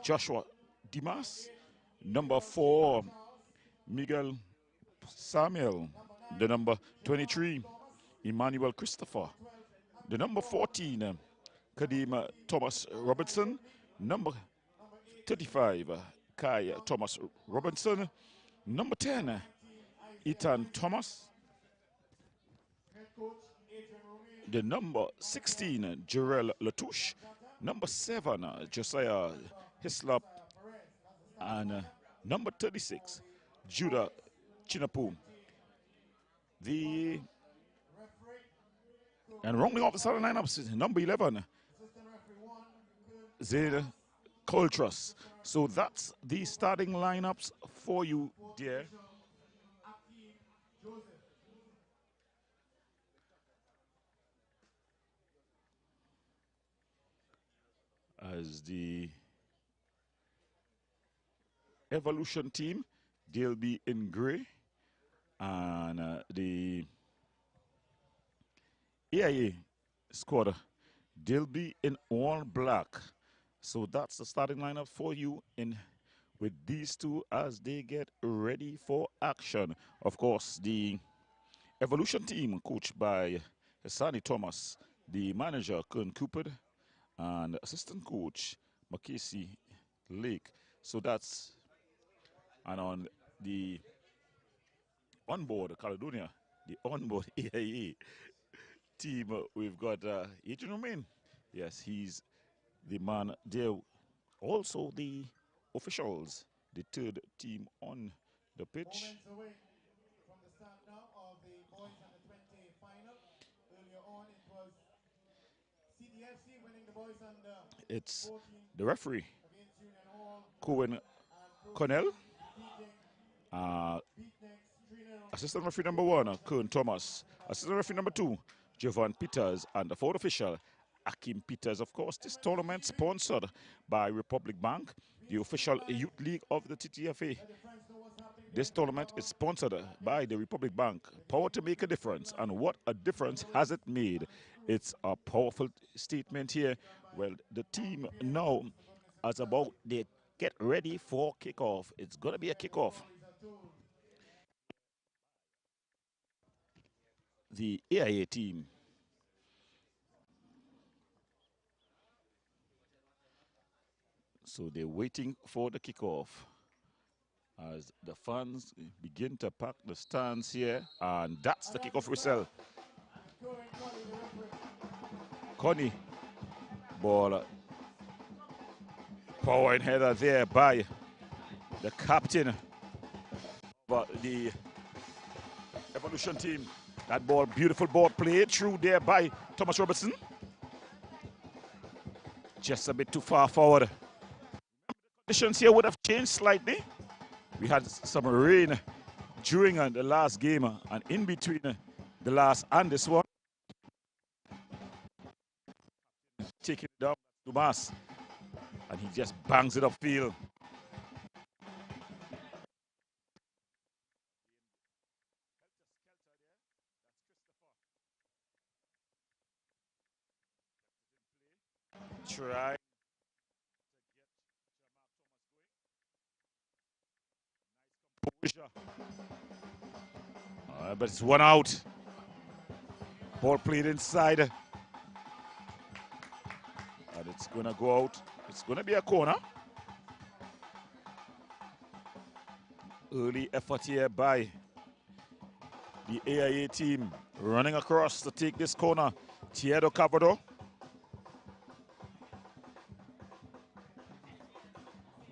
Joshua Dimas. Number 4, Miguel Samuel. The number 23, Emmanuel Christopher. The number 14, Kadima Thomas Robertson. Number 35, Kai Thomas Robinson. Number 10, Ethan Thomas. The number 16, Jarrell Latouche. Number 7, Josiah Hislop. And number 36, Judah Chinapu. And rounding off the starting lineups, number 11, Zed Coltrus. So that's the starting lineups for you, dear. As the Evolution team, they'll be in gray, and the AIA squad, they'll be in all black. So that's the starting lineup for you in with these two as they get ready for action. Of course, the Evolution team, coached by Hassani Thomas, the manager, Kern Cooper, and assistant coach, Makesi Lake. So that's, and on the onboard Caledonia, the onboard AIA team, we've got Adrian Romain. Yes, he's the man there. Also the officials, the third team on the pitch. Moments away from the start now of the boys under 20 final. Earlier on it was CDFC winning the boys under It's 14 the referee, against Union Hall. Cohen Connell. Beatnex 3-0. Assistant referee number 1, Kern Thomas. Assistant referee number 2, Jovan Peters. And the fourth official, Akim Peters. Of course, this tournament sponsored by Republic Bank, the official youth league of the TTFA. This tournament is sponsored by the Republic Bank. Power to make a difference. And what a difference has it made? It's a powerful statement here. Well, the team now is about, they get ready for kickoff. It's going to be a kickoff. The AIA team. So they're waiting for the kickoff as the fans begin to pack the stands here, and that's the kickoff whistle. Connie, ball, power and header there by the captain of the Evolution team. That ball, beautiful ball played through there by Thomas Robertson. Just a bit too far forward. Conditions here would have changed slightly. We had some rain during the last game and in between the last and this one. Taking it down to Mass, and he just bangs it upfield. Try. But it's one out. Ball played inside. And it's going to go out. It's going to be a corner. Early effort here by the AIA team. Running across to take this corner. Tiedo Cavado.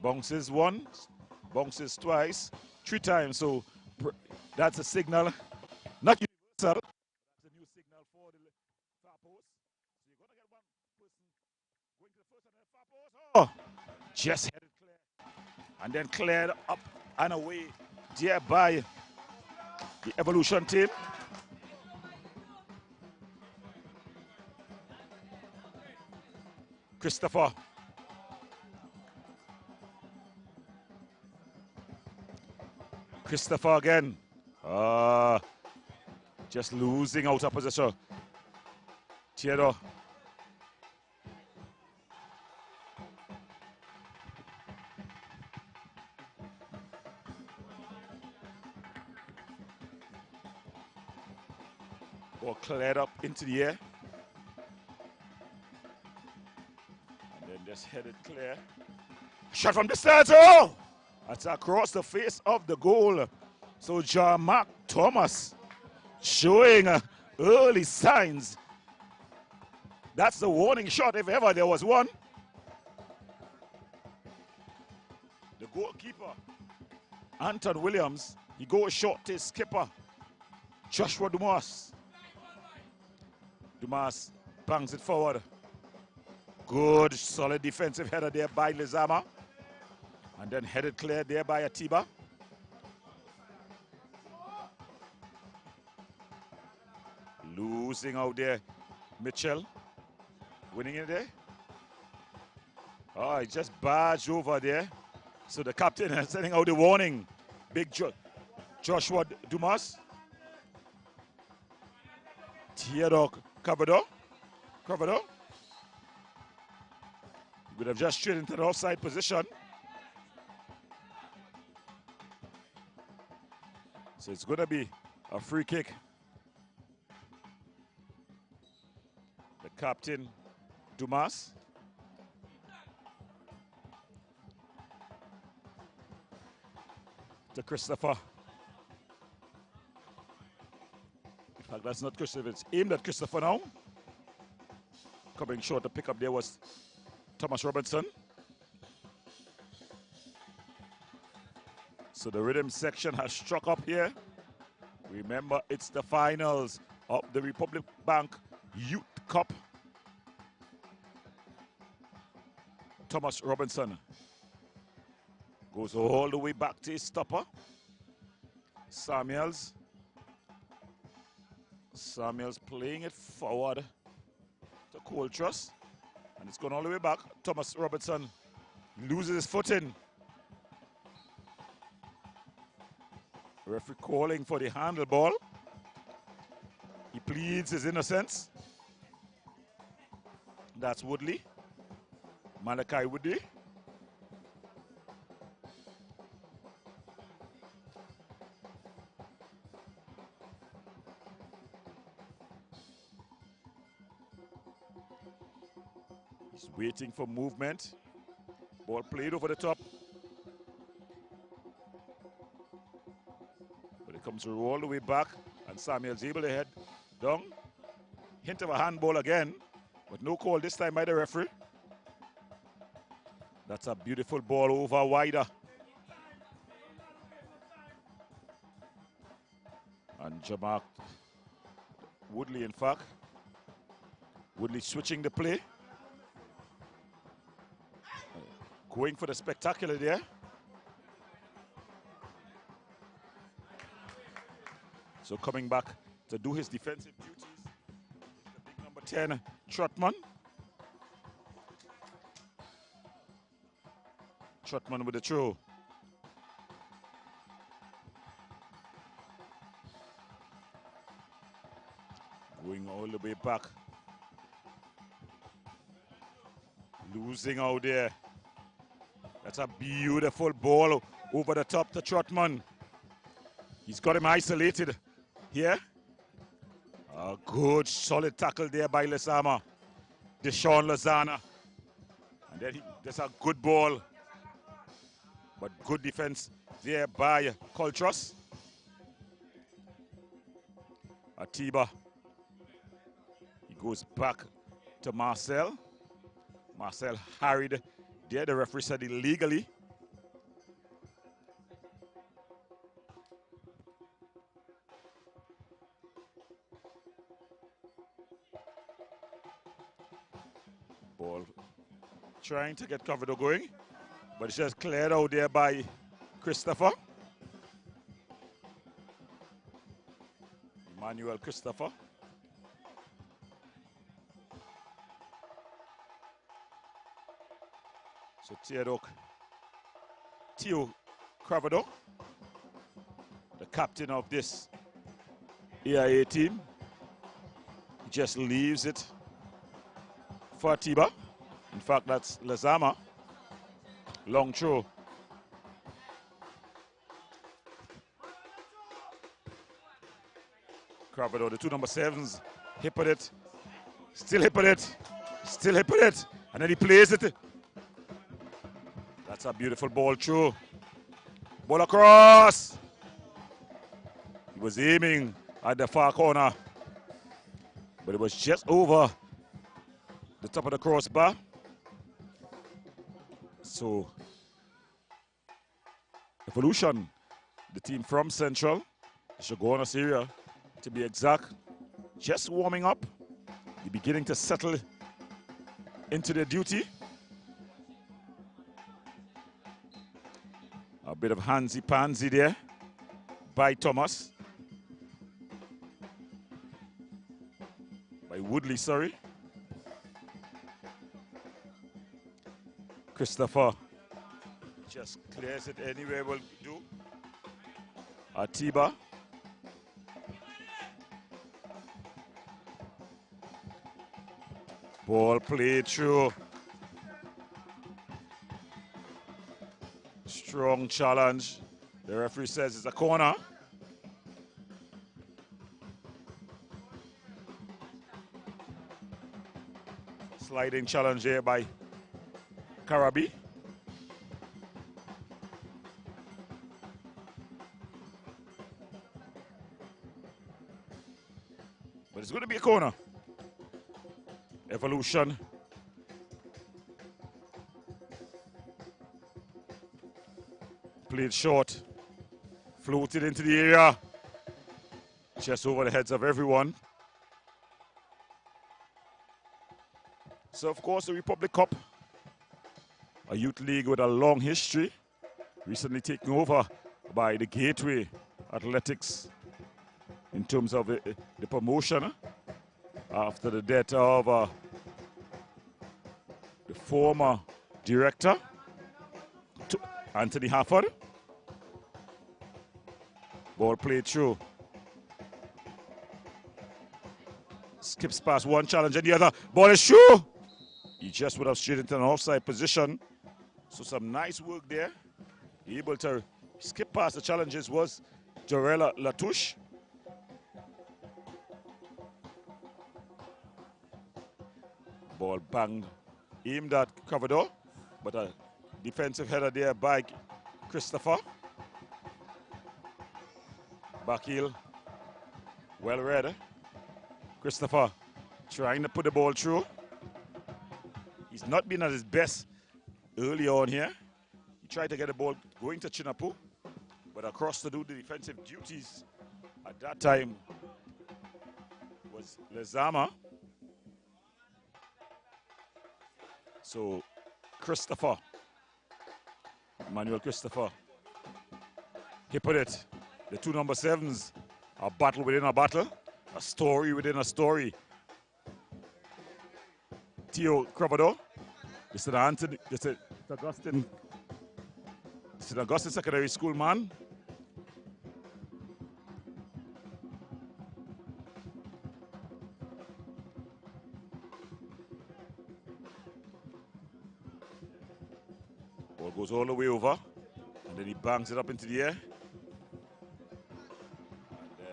Bounces once, bounces twice, 3 times. So that's a signal, not universal. That's a new signal for the far post. So you're going to get one person going to the first and then far post. Oh, just headed clear. And then cleared up and away there by the Evolution team. Christopher. Christopher again. Just losing out of position. Theodore. Ball cleared up into the air. And then just headed clear. Shot from distance. Oh! That's across the face of the goal. So Mark Thomas showing early signs. That's the warning shot if ever there was one. The goalkeeper, Anton Williams, he goes short to his skipper, Joshua Dumas. Dumas bangs it forward. Good, solid defensive header there by Lezama. And then headed clear there by Atiba. Losing out there, Mitchell. Winning it there. Oh, he just barged over there. So the captain is sending out the warning. Big Joshua Dumas. Theodore Cavado. Would have just straight into the offside position. So it's going to be a free kick. The captain, Dumas. To Christopher. In fact, that's not Christopher. It's aimed at Christopher now. Coming short to pick up there was Thomas Robinson. So the rhythm section has struck up here. Remember, it's the finals of the Republic Bank Youth Cup. Thomas Robinson goes all the way back to his stopper. Samuels playing it forward to Coltrus. And it's gone all the way back. Thomas Robinson loses his footing. Referee calling for the handle ball. He pleads his innocence. That's Woodley. Malachi Woodley. He's waiting for movement. Ball played over the top. But it comes all the way back, and Samuel's able to head down. Hint of a handball again, but no call this time by the referee. That's a beautiful ball over wider. And Jamark Woodley, in fact. Woodley switching the play. Going for the spectacular there. So coming back to do his defensive duties, the big number 10, Trotman. Trotman with the throw. Going all the way back. Losing out there. That's a beautiful ball over the top to Trotman. He's got him isolated here. A good solid tackle there by Lezama. Deshaun Lozana. And then that's a good ball. But good defense there by Coltrus. Atiba. He goes back to Marcel. Marcel harried there. The referee said illegally. Ball trying to get Cavado going, but it's just cleared out there by Christopher. Emmanuel Christopher. So Theo Cravado, the captain of this AIA team, just leaves it for Atiba. In fact, that's Lezama. Long throw. Crawford, the two number sevens, hip at it, still hip at it, still hip at it, and then he plays it. That's a beautiful ball through. Ball across. He was aiming at the far corner, but it was just over the top of the crossbar. So, Evolution, the team from Central, Shogunas area, to be exact, just warming up. They're beginning to settle into their duty. A bit of handsy-pansy there by Thomas. By Woodley, sorry. Christopher just clears it anywhere will do. Atiba. Ball played through. Strong challenge. The referee says it's a corner. Sliding challenge here by Karabi. But it's going to be a corner. Evolution. Played short. Floated into the area. Just over the heads of everyone. So, of course, the Republic Cup, a youth league with a long history, recently taken over by the Gateway Athletics in terms of the promotion after the death of the former director, Anthony Hafford. Ball played through. Skips past one challenge and the other. Ball is through. He just would have straight into an offside position. So some nice work there. Able to skip past the challenges was Jarella Latouche. Ball banged, aimed at Cavador, but a defensive header there by Christopher. Back heel, well read. Christopher trying to put the ball through. He's not been at his best early on here. He tried to get the ball going to Chinapu, but across to do the defensive duties at that time was Lezama. So Christopher, Emmanuel Christopher, he put it. The two number sevens, a battle within a battle, a story within a story. Theo Cravado, this is Anthony, this is Augustine Secondary School man. Ball goes all the way over, and then he bangs it up into the air. And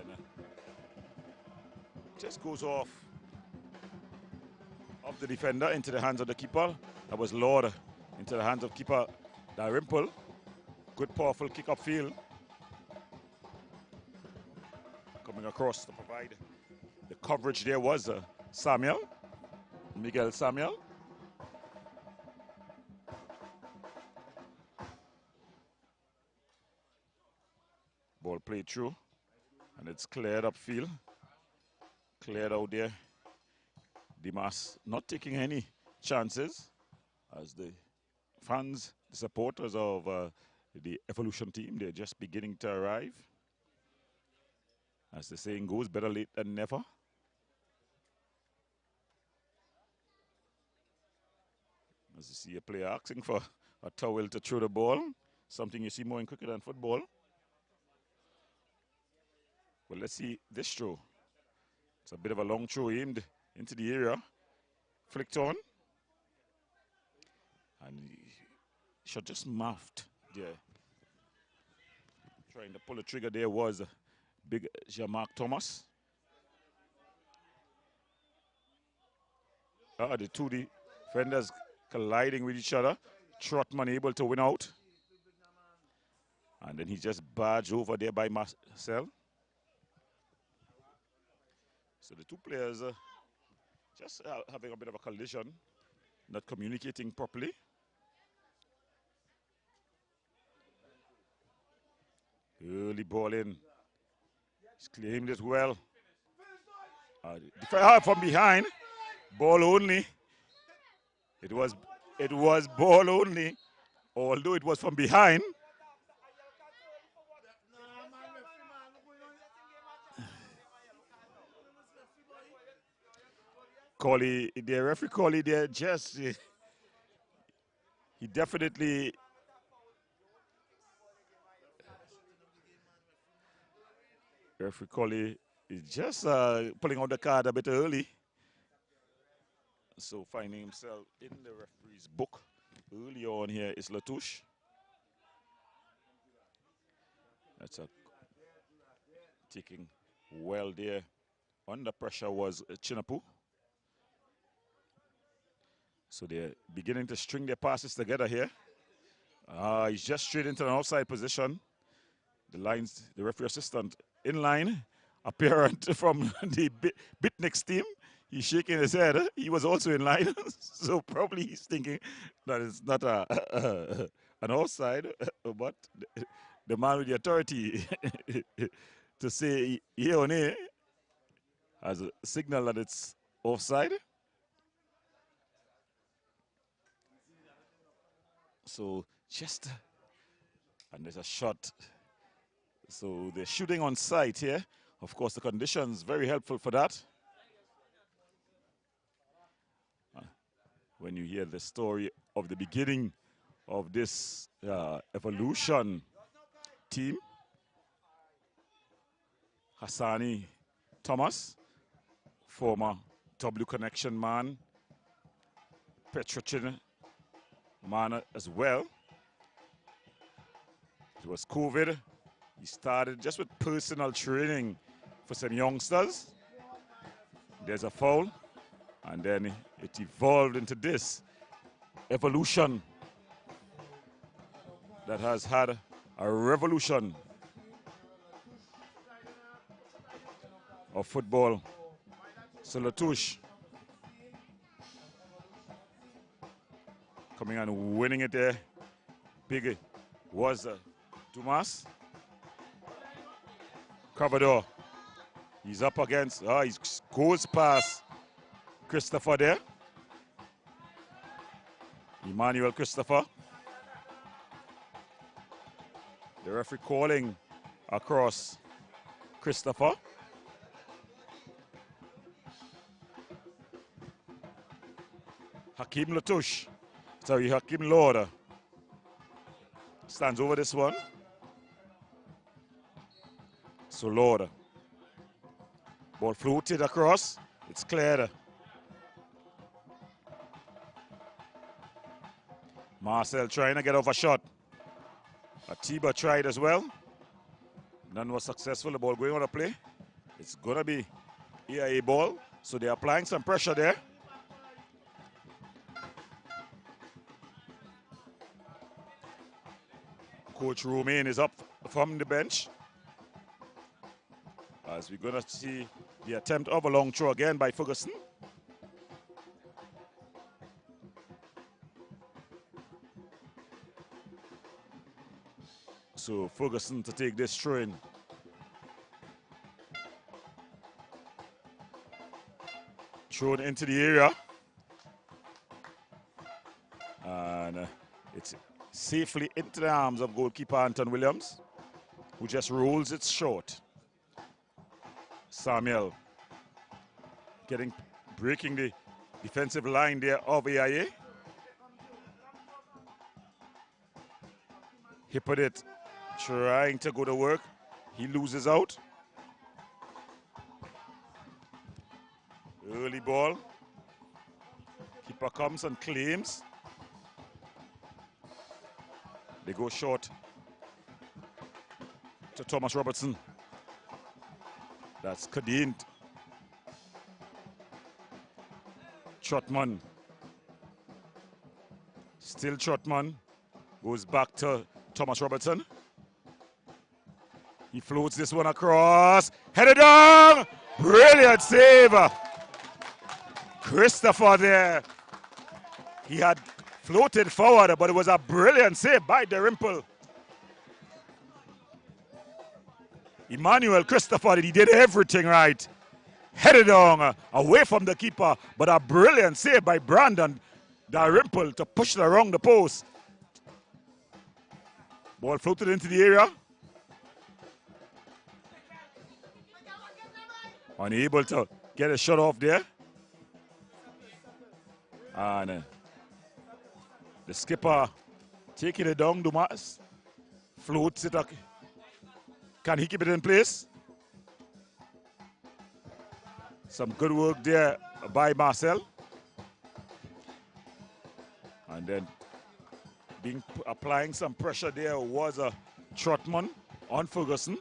then just goes off of the defender into the hands of the keeper. That was Lord into the hands of keeper Dalrymple. Good powerful kick upfield. Coming across to provide the coverage there was Miguel Samuel. Ball played through, and it's cleared upfield. Cleared out there. Dimas not taking any chances as the fans, the supporters of the Evolution team, they're just beginning to arrive. As the saying goes, better late than never. As you see a player asking for a towel to throw the ball, something you see more in cricket than football. Well, let's see this throw. It's a bit of a long throw aimed into the area. Flicked on. And he shot just muffed there. Trying to pull the trigger there was big Jean-Marc Thomas. The two defenders colliding with each other. Trotman able to win out. And then he just barged over there by Marcel. So the two players just having a bit of a collision, not communicating properly. Early ball in. He's claimed it well. From behind. Ball only. It was ball only, although it was from behind. Collie, the referee Collie there just he definitely referee Collie is just pulling out the card a bit early. So finding himself in the referee's book early on here is Latouche. That's a taking well there. Under pressure was Chinapu. So they're beginning to string their passes together here. He's just straight into an outside position. The referee assistant in line, apparent from the Bitniks team. He's shaking his head. He was also in line, so probably he's thinking that it's not an offside, but the man with the authority to say here or nay has a signal that it's offside. So and there's a shot. So they're shooting on sight here. Of course, the conditions very helpful for that. When you hear the story of the beginning of this evolution team, Hassani Thomas, former W Connection man, Petrochin man as well. It was COVID. He started just with personal training for some youngsters. There's a foul, and then it evolved into this evolution that has had a revolution of football. So Latouche coming and winning it there. Big was Dumas. Cavador. He's up against, he goes past Christopher there. Emmanuel Christopher. The referee calling across Christopher. Hakeem Lord stands over this one. So Lord, ball floated across, it's cleared. Marcel trying to get off a shot. Atiba tried as well. None was successful, the ball going on a play. It's gonna be EIA ball, so they're applying some pressure there. Coach Romain is up from the bench. As we're going to see the attempt of a long throw again by Ferguson. So Ferguson to take this throw in. Thrown into the area. And it's safely into the arms of goalkeeper Anton Williams, who just rolls it short. Samuel breaking the defensive line there of AIA. He put it, trying to go to work. He loses out. Early ball. Keeper comes and claims. They go short to Thomas Robertson. That's Kadeen Trotman. Still Trotman. Goes back to Thomas Robertson. He floats this one across. Headed down. Brilliant save. Christopher there. He had floated forward, but it was a brilliant save by Dalrymple. Emmanuel Christopher, he did everything right. Headed down, away from the keeper, but a brilliant save by Brandon Dalrymple to push it around the post. Ball floated into the area. Unable to get a shot off there. And the skipper taking it down, Dumas. Floats it up. Can he keep it in place? Some good work there by Marcel. And then applying some pressure there was a Trotman on Ferguson.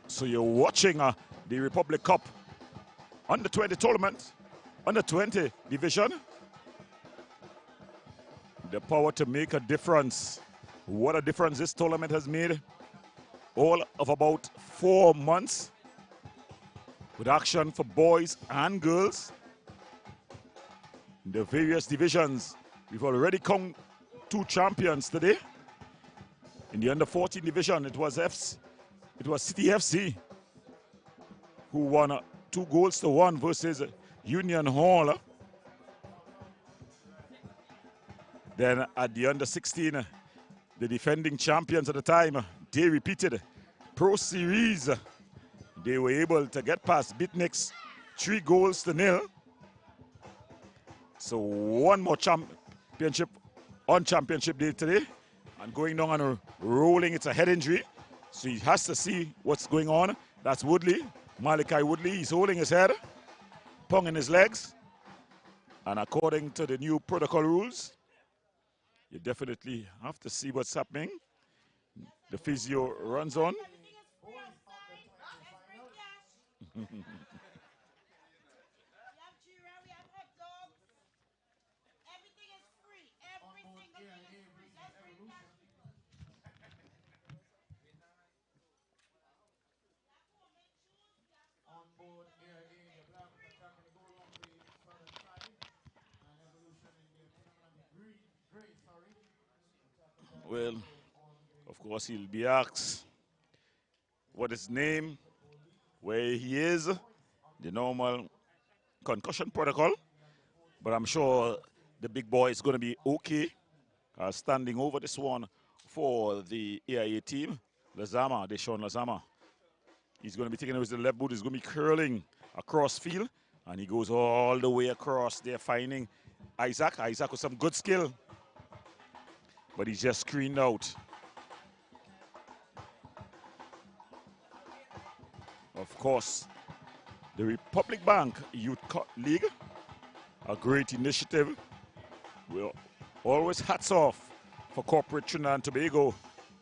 So you're watching the Republic Cup under 20 tournament, under 20 division. The power to make a difference. What a difference this tournament has made. All of about 4 months with action for boys and girls. In the various divisions, we've already come 2 champions today. In the under 14 division, it was City FC who won 2-1 versus Union Hall. Then at the under 16, the defending champions at the time, they repeated Pro Series. They were able to get past Bitniks 3-0. So one more championship on championship day today. And going down and rolling, it's a head injury. So he has to see what's going on. That's Woodley, Malachi Woodley. He's holding his head, ponging his legs. And according to the new protocol rules, you definitely have to see what's happening. The physio runs on. Well, of course, he'll be asked what his name, where he is, the normal concussion protocol. But I'm sure the big boy is going to be okay. Standing over this one for the AIA team, Lazama, Deshaun Lazama. He's going to be taking it with the left boot. He's going to be curling across field. And he goes all the way across there, finding Isaac. Isaac with some good skill. But he's just screened out. Of course, the Republic Bank Youth League, a great initiative. Well, always hats off for corporate Trinidad and Tobago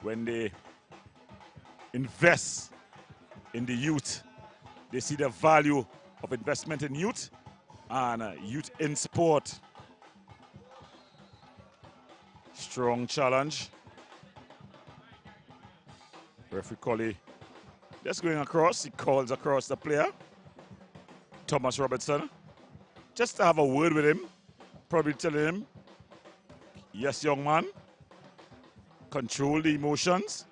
when they invest in the youth. They see the value of investment in youth and youth in sport. Strong challenge. Referee Colley just going across. He calls across the player, Thomas Robertson, just to have a word with him. Probably telling him, yes, young man, control the emotions.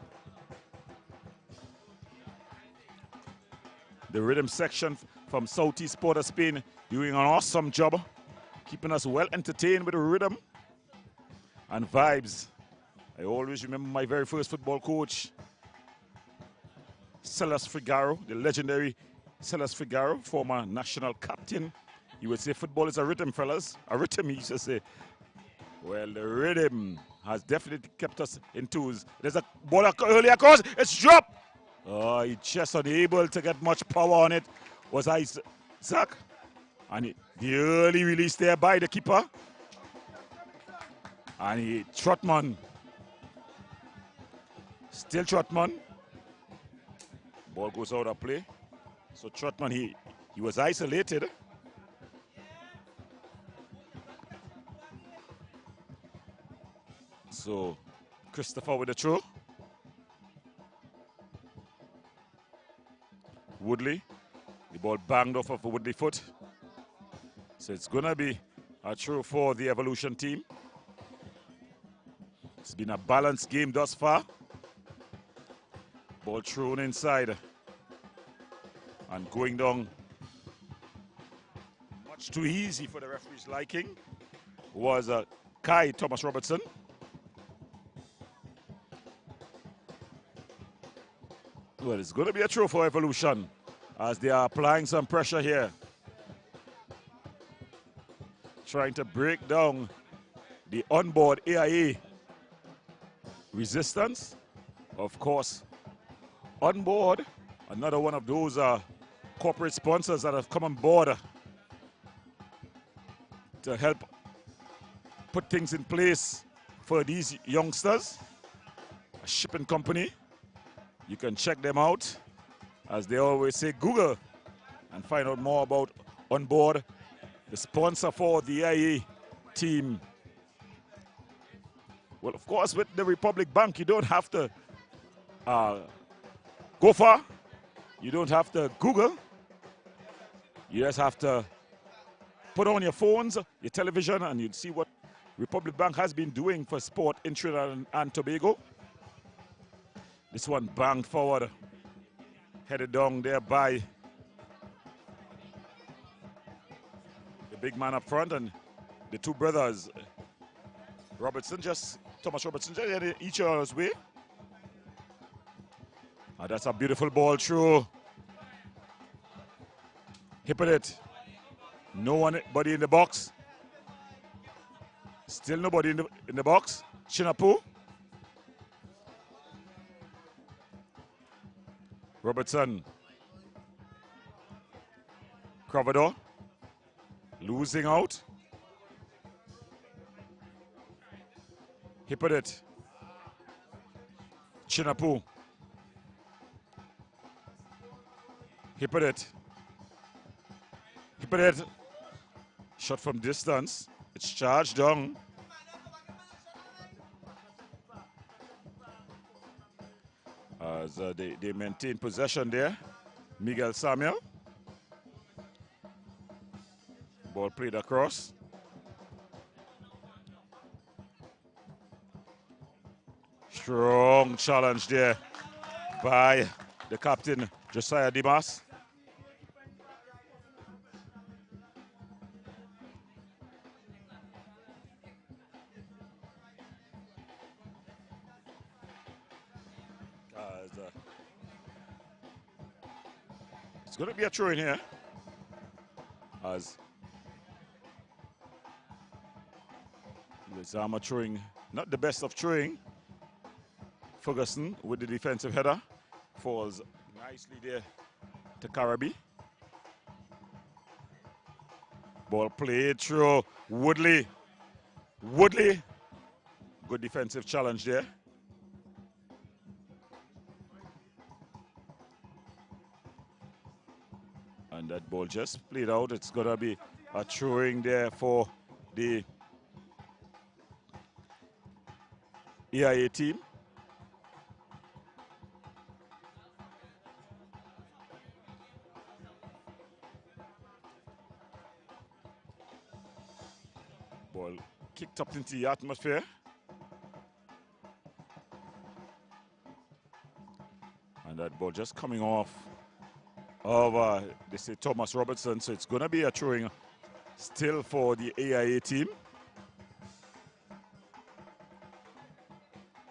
The rhythm section from Southeast Port of Spain doing an awesome job, keeping us well entertained with the rhythm and vibes. I always remember my very first football coach, Celas Figaro, the legendary Celas Figaro, former national captain. He would say, football is a rhythm, fellas. A rhythm, he used to say. Well, the rhythm has definitely kept us in twos. There's a ball early across. It's dropped. Oh, he just unable to get much power on it. Was Isaac. And the early release there by the keeper. And Trotman. Still Trotman. Ball goes out of play. So Trotman, he was isolated. So Christopher with the throw. Woodley. The ball banged off of a Woodley foot. So it's going to be a throw for the Evolution team. It's been a balanced game thus far. Ball thrown inside. And going down much too easy for the referee's liking was Kai Thomas Robertson. Well, it's going to be a throw for Evolution as they are applying some pressure here. Trying to break down the onboard AIA resistance. Of course, onboard, another one of those corporate sponsors that have come on board to help put things in place for these youngsters. A shipping company. You can check them out. As they always say, Google and find out more about onboard, the sponsor for the AIA team. Well, of course, with the Republic Bank, you don't have to go far. You don't have to Google. You just have to put on your phones, your television, and you'll see what Republic Bank has been doing for sport in Trinidad and Tobago. This one banged forward, headed down there by the big man up front, and the two brothers, Thomas Robertson, just headed each other's way. That's a beautiful ball through. Hip it. Nobody in the box. Still nobody in the box. Chinapu. Robertson. Crovador. Losing out. Hip it. Chinapu. Hip it. Hip it. Shot from distance. It's charged down. As they maintain possession there. Miguel Samuel. Ball played across. Strong challenge there by the captain, Josiah Dimas. It's going to be a throw in here. As Lizama throwing, not the best of throwing. Ferguson with the defensive header. Falls nicely there to Karabi. Ball played through Woodley. Woodley. Good defensive challenge there. And that ball just played out. It's going to be a throwing there for the EIA team. Ball kicked up into the atmosphere. And that ball just coming off of, they say, Thomas Robertson. So it's going to be a throwing still for the AIA team.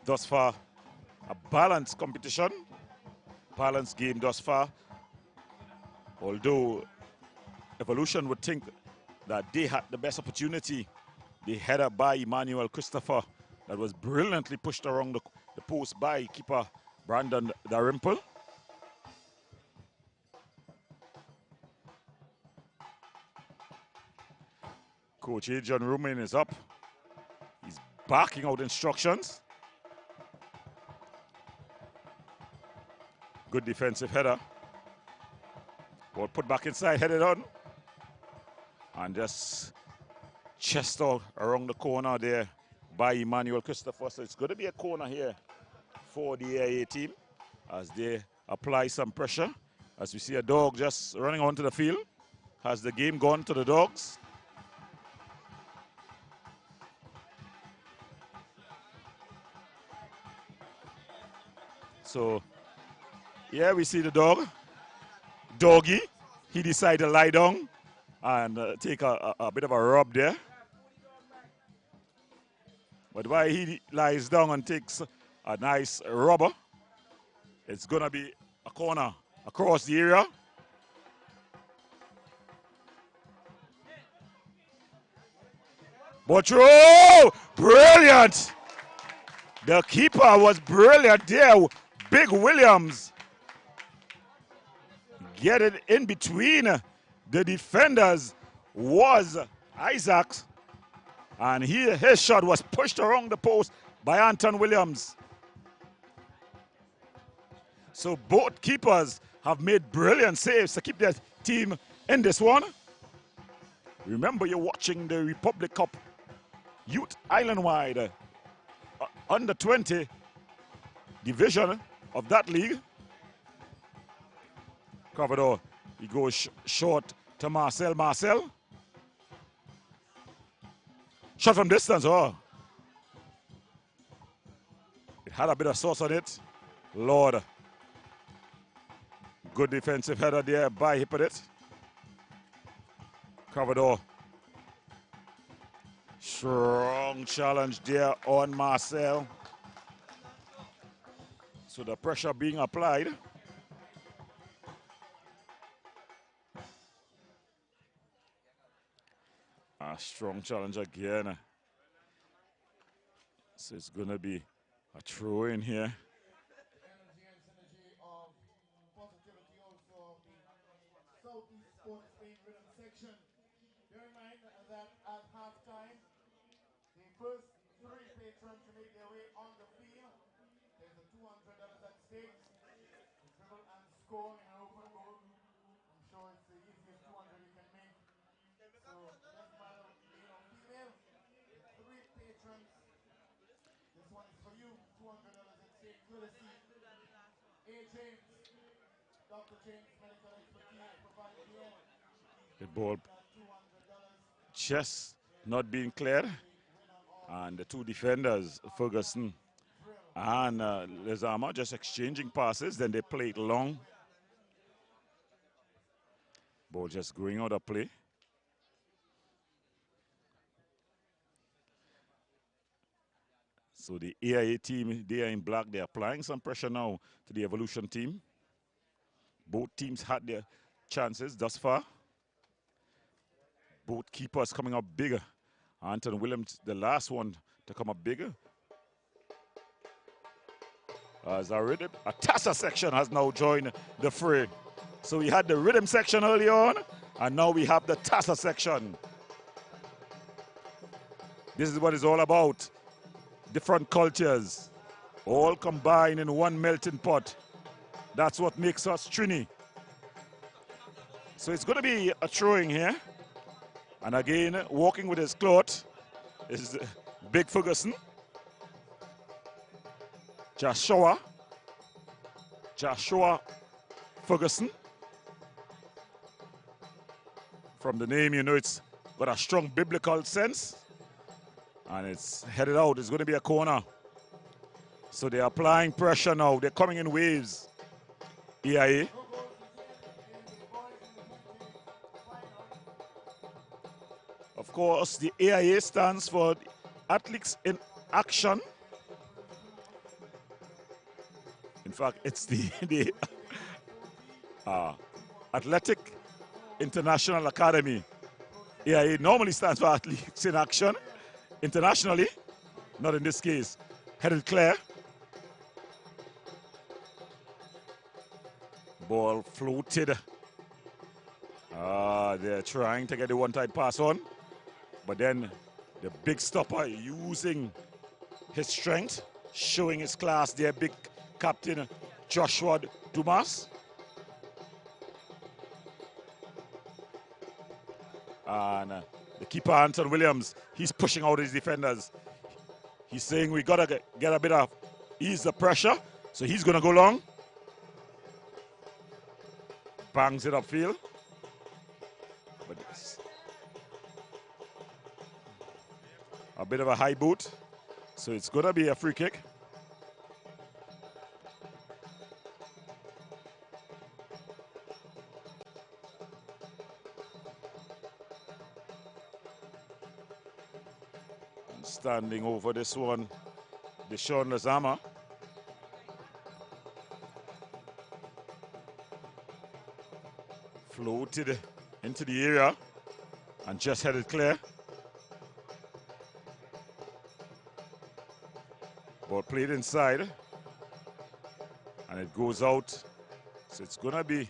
Thus far, a balanced competition. Balanced game thus far. Although Evolution would think that they had the best opportunity. The header by Emmanuel Christopher that was brilliantly pushed around the post by keeper Brandon Darimple. Coach Adrian Rumin is up. He's barking out instructions. Good defensive header. Ball put back inside, headed on. And just chest out around the corner there by Emmanuel Christopher. So it's going to be a corner here for the AIA team as they apply some pressure. As we see a dog just running onto the field. Has the game gone to the dogs? So, yeah, we see the doggy. He decided to lie down and take a bit of a rub there. But while he lies down and takes a nice rubber, it's going to be a corner across the area. Botro! Brilliant! The keeper was brilliant there. Big Williams get it in between the defenders was Isaacs. And his shot was pushed around the post by Anton Williams. So both keepers have made brilliant saves to keep their team in this one. Remember, you're watching the Republic Cup Youth Island-wide under 20 division of that league. Coverdor, he goes short to Marcel. Marcel. Shot from distance, oh. It had a bit of sauce on it. Lord. Good defensive header there by Hippolyte. Coverdor. Strong challenge there on Marcel. So the pressure being applied. A strong challenge again. So it's going to be a throw in here. Energy and synergy of positivity also of the Southeast Sports Spain Rhythm section. Bear in mind that at halftime, the first three patrons to make their way on the field, there's a $200 at stake. The dribble and score in an open goal. I'm sure it's the easiest 200 you can make. So doesn't matter male or female. The three patrons. This one is for you. $200 at stake. Courtesy A. James, Dr. James Medical Expertise provided here. The ball just not being cleared. And the two defenders, Ferguson and Lezama, just exchanging passes. Then they play it long. Ball just going out of play. So the AIA team, they are in black. They're applying some pressure now to the Evolution team. Both teams had their chances thus far. Both keepers coming up bigger. Anton Williams, the last one to come up bigger. As a TASA section has now joined the fray. So we had the rhythm section early on, and now we have the TASA section. This is what it's all about. Different cultures, all combined in one melting pot. That's what makes us Trini. So it's going to be a throwing here. And again, walking with his cloth is Big Ferguson. Joshua Ferguson. From the name, you know it's got a strong biblical sense. And it's headed out. It's going to be a corner. So they're applying pressure now. They're coming in waves. EIA. Of course, the AIA stands for Athletes in Action. In fact, it's the Athletic International Academy. AIA normally stands for Athletes in Action. Internationally, not in this case. Headed clear. Ball floated. They're trying to get the one-tight pass on. But then the big stopper using his strength, showing his class there, big captain Joshua Dumas. And the keeper, Anton Williams, he's pushing out his defenders. He's saying we got to get a bit of ease the pressure. So he's going to go long. Bangs it upfield. But it's a bit of a high boot. So it's going to be a free kick. And standing over this one, Deshaun Lazama. Floated into the area and just headed clear. Ball played inside and it goes out. So it's going to be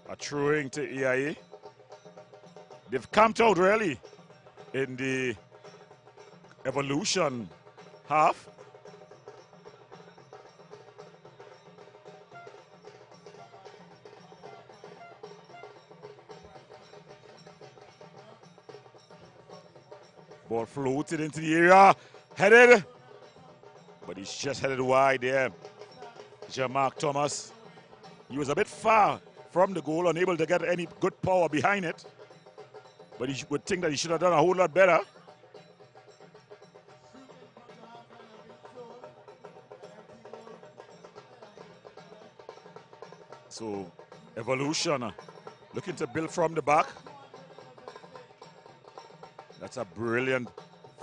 a throwing to EIA. They've camped out really in the evolution half. Ball floated into the area, headed, but he's just headed wide there. Jean-Marc Thomas. He was a bit far from the goal, unable to get any good power behind it. But he would think that he should have done a whole lot better. So, evolution looking to build from the back. That's a brilliant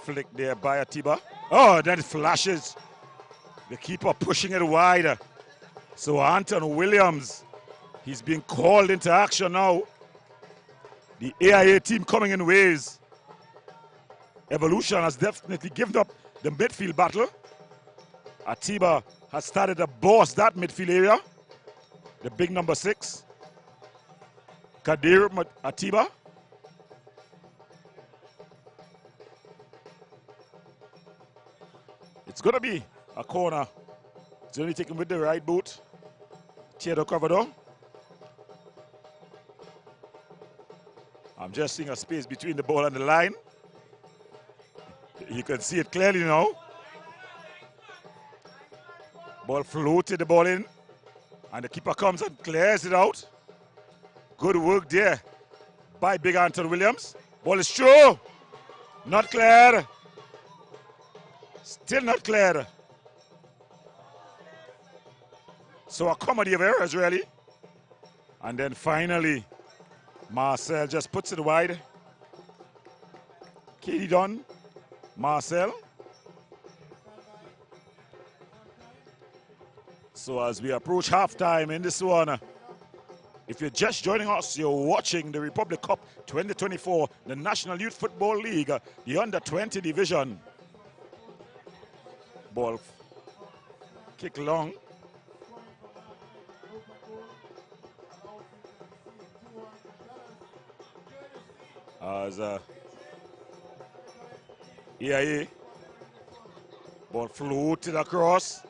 flick there by Atiba. Oh, then it flashes. The keeper pushing it wide. So Anton Williams, he's being called into action now. The AIA team coming in waves. Evolution has definitely given up the midfield battle. Atiba has started to boss that midfield area. The big number 6. Kadir Atiba. It's going to be a corner. It's only taken with the right boot. Theodore Coverdor. I'm just seeing a space between the ball and the line. You can see it clearly now. Ball floated the ball in. And the keeper comes and clears it out. Good work there by Big Anton Williams. Ball is through. Not cleared. Still not cleared. So a comedy of errors, really. And then finally, Marcel just puts it wide. Katie Dunn, Marcel. So as we approach halftime in this one, if you're just joining us, you're watching the Republic Cup 2024, the National Youth Football League, the Under-20 division. Ball kick long. As EIA, ball floated across.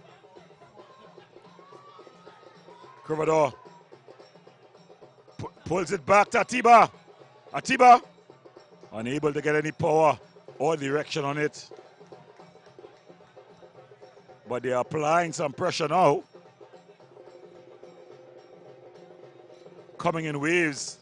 Coverdor pulls it back to Atiba. Atiba, unable to get any power or direction on it. But they are applying some pressure now. Coming in waves.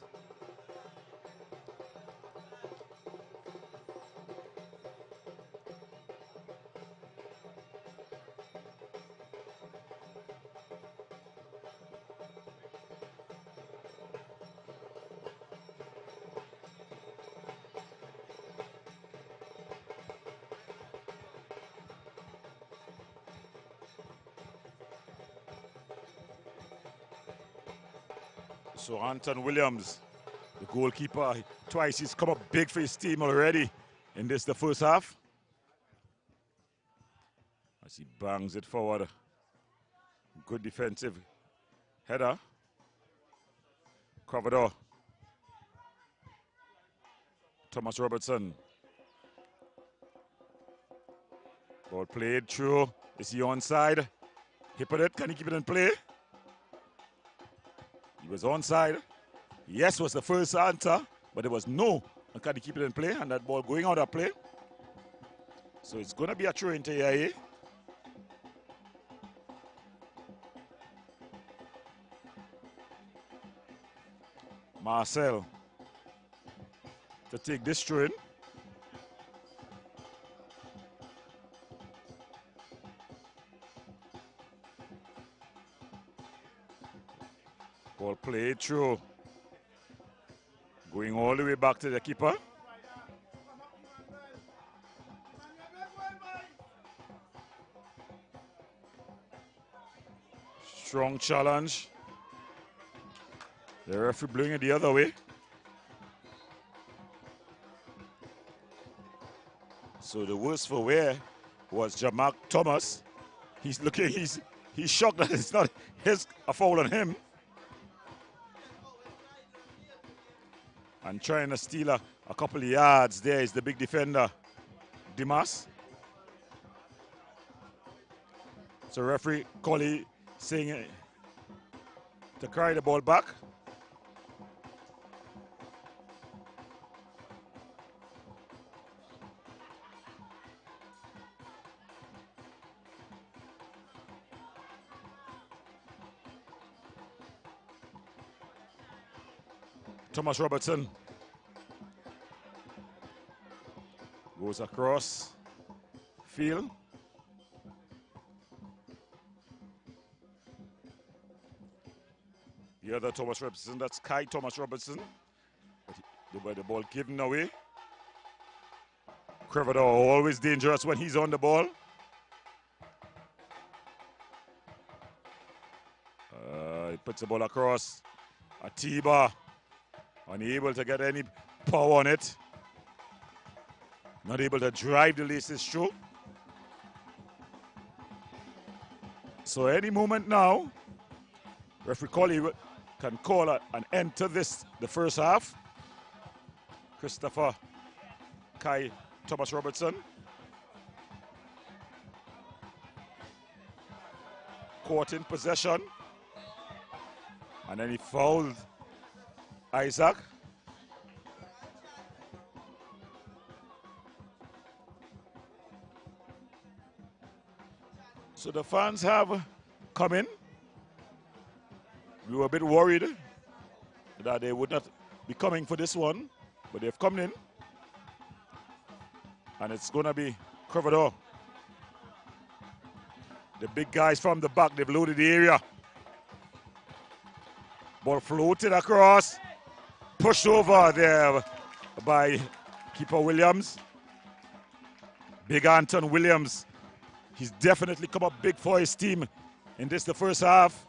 So Anton Williams, the goalkeeper, twice he's come up big for his team already in this, the first half. As he bangs it forward. Good defensive header. Coverdor. Thomas Robertson. Ball played through. Is he onside? Hippolyte, can he keep it in play? He was onside. Yes was the first answer. But there was no, can he keep it in play, and that ball going out of play. So it's going to be a throw into AIA. Marcel to take this throw in. Ball played through. Going all the way back to the keeper. Strong challenge. The referee blowing it the other way. So the worst for wear was Jamak Thomas. He's looking, he's shocked that it's not a foul on him. And trying to steal a couple of yards there is the big defender, Dimas. So referee Colley saying to carry the ball back. Thomas Robertson goes across field. The other Thomas Robertson, that's Kai Thomas Robertson. But the ball given away. Crevador always dangerous when he's on the ball. He puts the ball across. Atiba unable to get any power on it. Not able to drive the laces through. So any moment now, referee Colley can call an end to this, the first half. Christopher Kai Thomas Robertson. Caught in possession. And then he fouled Isaac. So the fans have come in. We were a bit worried that they would not be coming for this one, but they've come in. And it's going to be Crevador. The big guys from the back, they've loaded the area. Ball floated across. Pushed over there by keeper Williams. Big Anton Williams. He's definitely come up big for his team in this, the first half.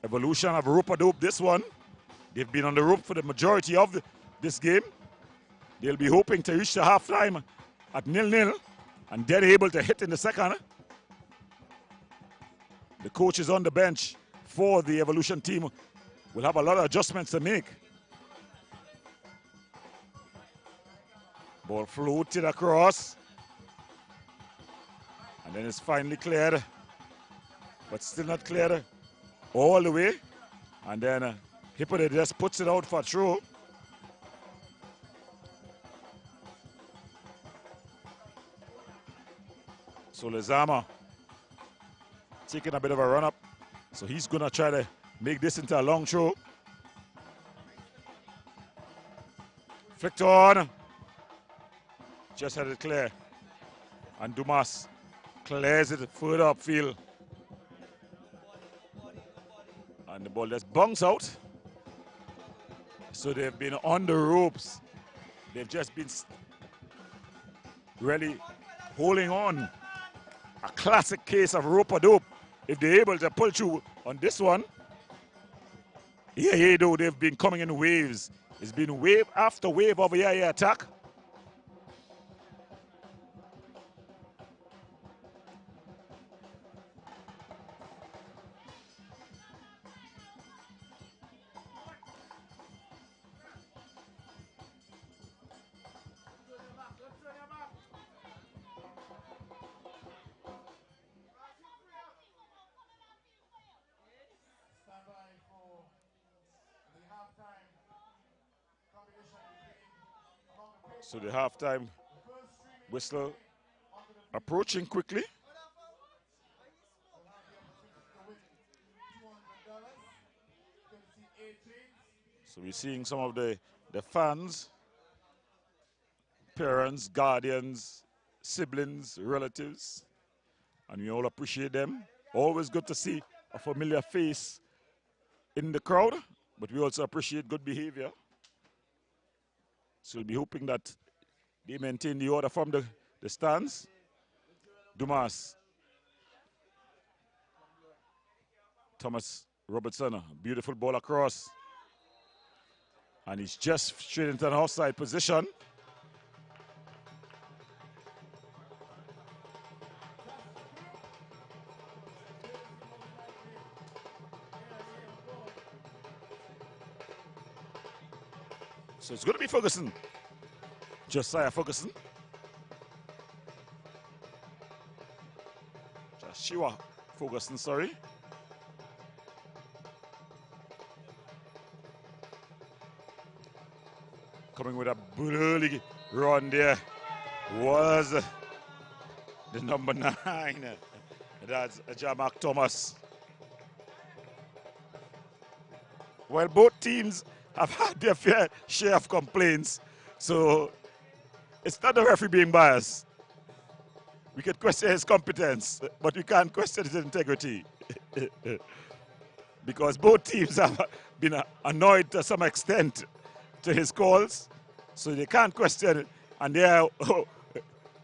Evolution of rope-a-dope this one. They've been on the rope for the majority of this game. They'll be hoping to reach the halftime at 0-0 and then able to hit in the second. The coach is on the bench for the Evolution team. Will have a lot of adjustments to make. Ball floated across. And then it's finally cleared. But still not cleared all the way. And then Hippolyte just puts it out for a throw. So Lezama taking a bit of a run up. So he's going to try to make this into a long throw. Flicked on. Just had it clear. And Dumas clears it further upfield. And the ball just bunks out. So they've been on the ropes. They've just been really holding on. A classic case of rope-a-dope. If they're able to pull through on this one. Yeah, though, they've been coming in waves. It's been wave after wave of yeah attack. Stand by So the halftime The first streaming whistle today onto the approaching PTV quickly. will have the opportunity to win $200 courtesy A-Chains. So we're seeing some of the fans, parents, guardians, siblings, relatives, and we all appreciate them. Always good to see a familiar face in the crowd, but we also appreciate good behavior. So we'll be hoping that they maintain the order from the stands. Dumas, Thomas Robertson, a beautiful ball across. And he's just straight into an offside position. That's the crew. Here's the most likely AIA on board. So it's going to be Ferguson. Josiah Ferguson. Joshua Ferguson, sorry. Coming with a burly run there was the number 9. That's Jamak Thomas. Well, both teams have had their fair share of complaints, so it's not the referee being biased. We could question his competence, but we can't question his integrity. Because both teams have been annoyed to some extent to his calls, so they can't question it. And they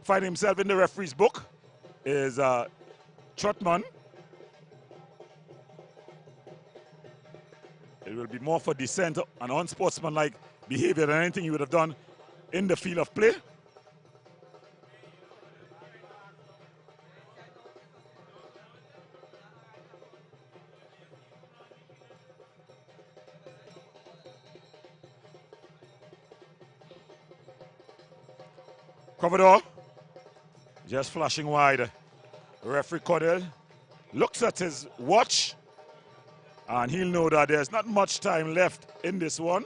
find himself in the referee's book is Trotman. It will be more for dissent and unsportsmanlike behavior than anything you would have done in the field of play. Commodore, just flashing wide. Referee Cordell looks at his watch, and he'll know that there's not much time left in this one.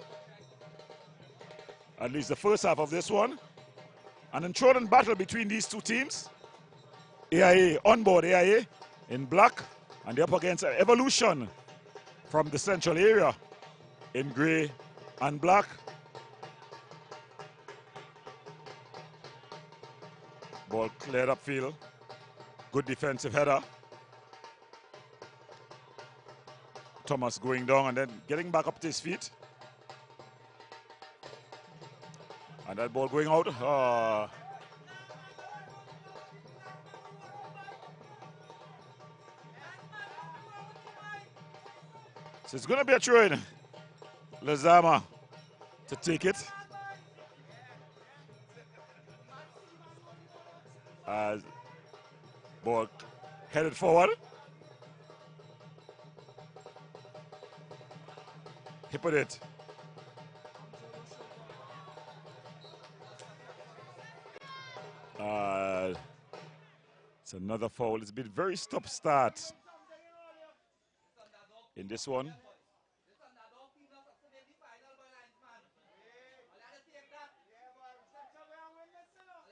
At least the first half of this one. An enthralling battle between these two teams. AIA, on board AIA in black, and they're up against Evolution from the central area in grey and black. Ball cleared upfield. Good defensive header. Thomas going down and then getting back up to his feet. And that ball going out. So it's going to be a throw in. Lazama to take it. As ball headed forward. He put it. It's another foul. It's been very stop-start in this one.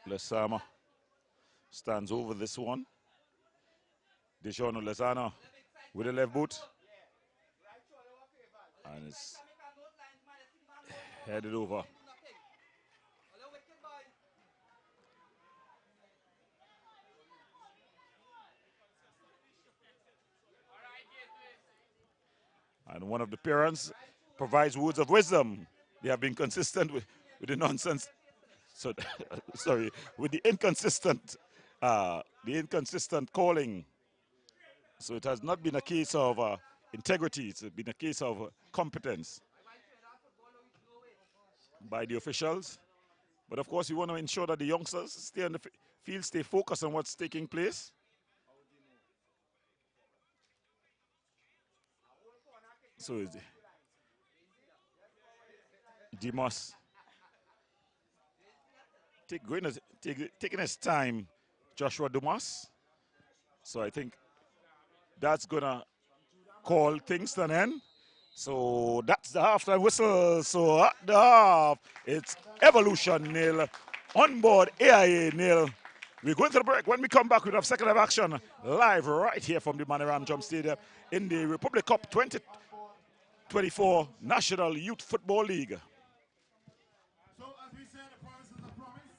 Lesama stands over this one. Dejono Lezana with the left boot. And it's headed over. And one of the parents provides words of wisdom. They have been consistent with the nonsense. So, sorry, with the inconsistent calling. So it has not been a case of integrity. It's been a case of competence by the officials. But of course, we want to ensure that the youngsters stay on the field, stay focused on what's taking place. So it's Dimas taking his time, Joshua Dumas. So I think that's going to call things to an end. So that's the halftime whistle. So at the half, it's Evolution nil, onboard AIA nil. We're going to the break. When we come back, we have second half action live right here from the Maniram Jump Stadium in the Republic Cup 2024 National Youth Football League. So, as we said, a promise is a promise.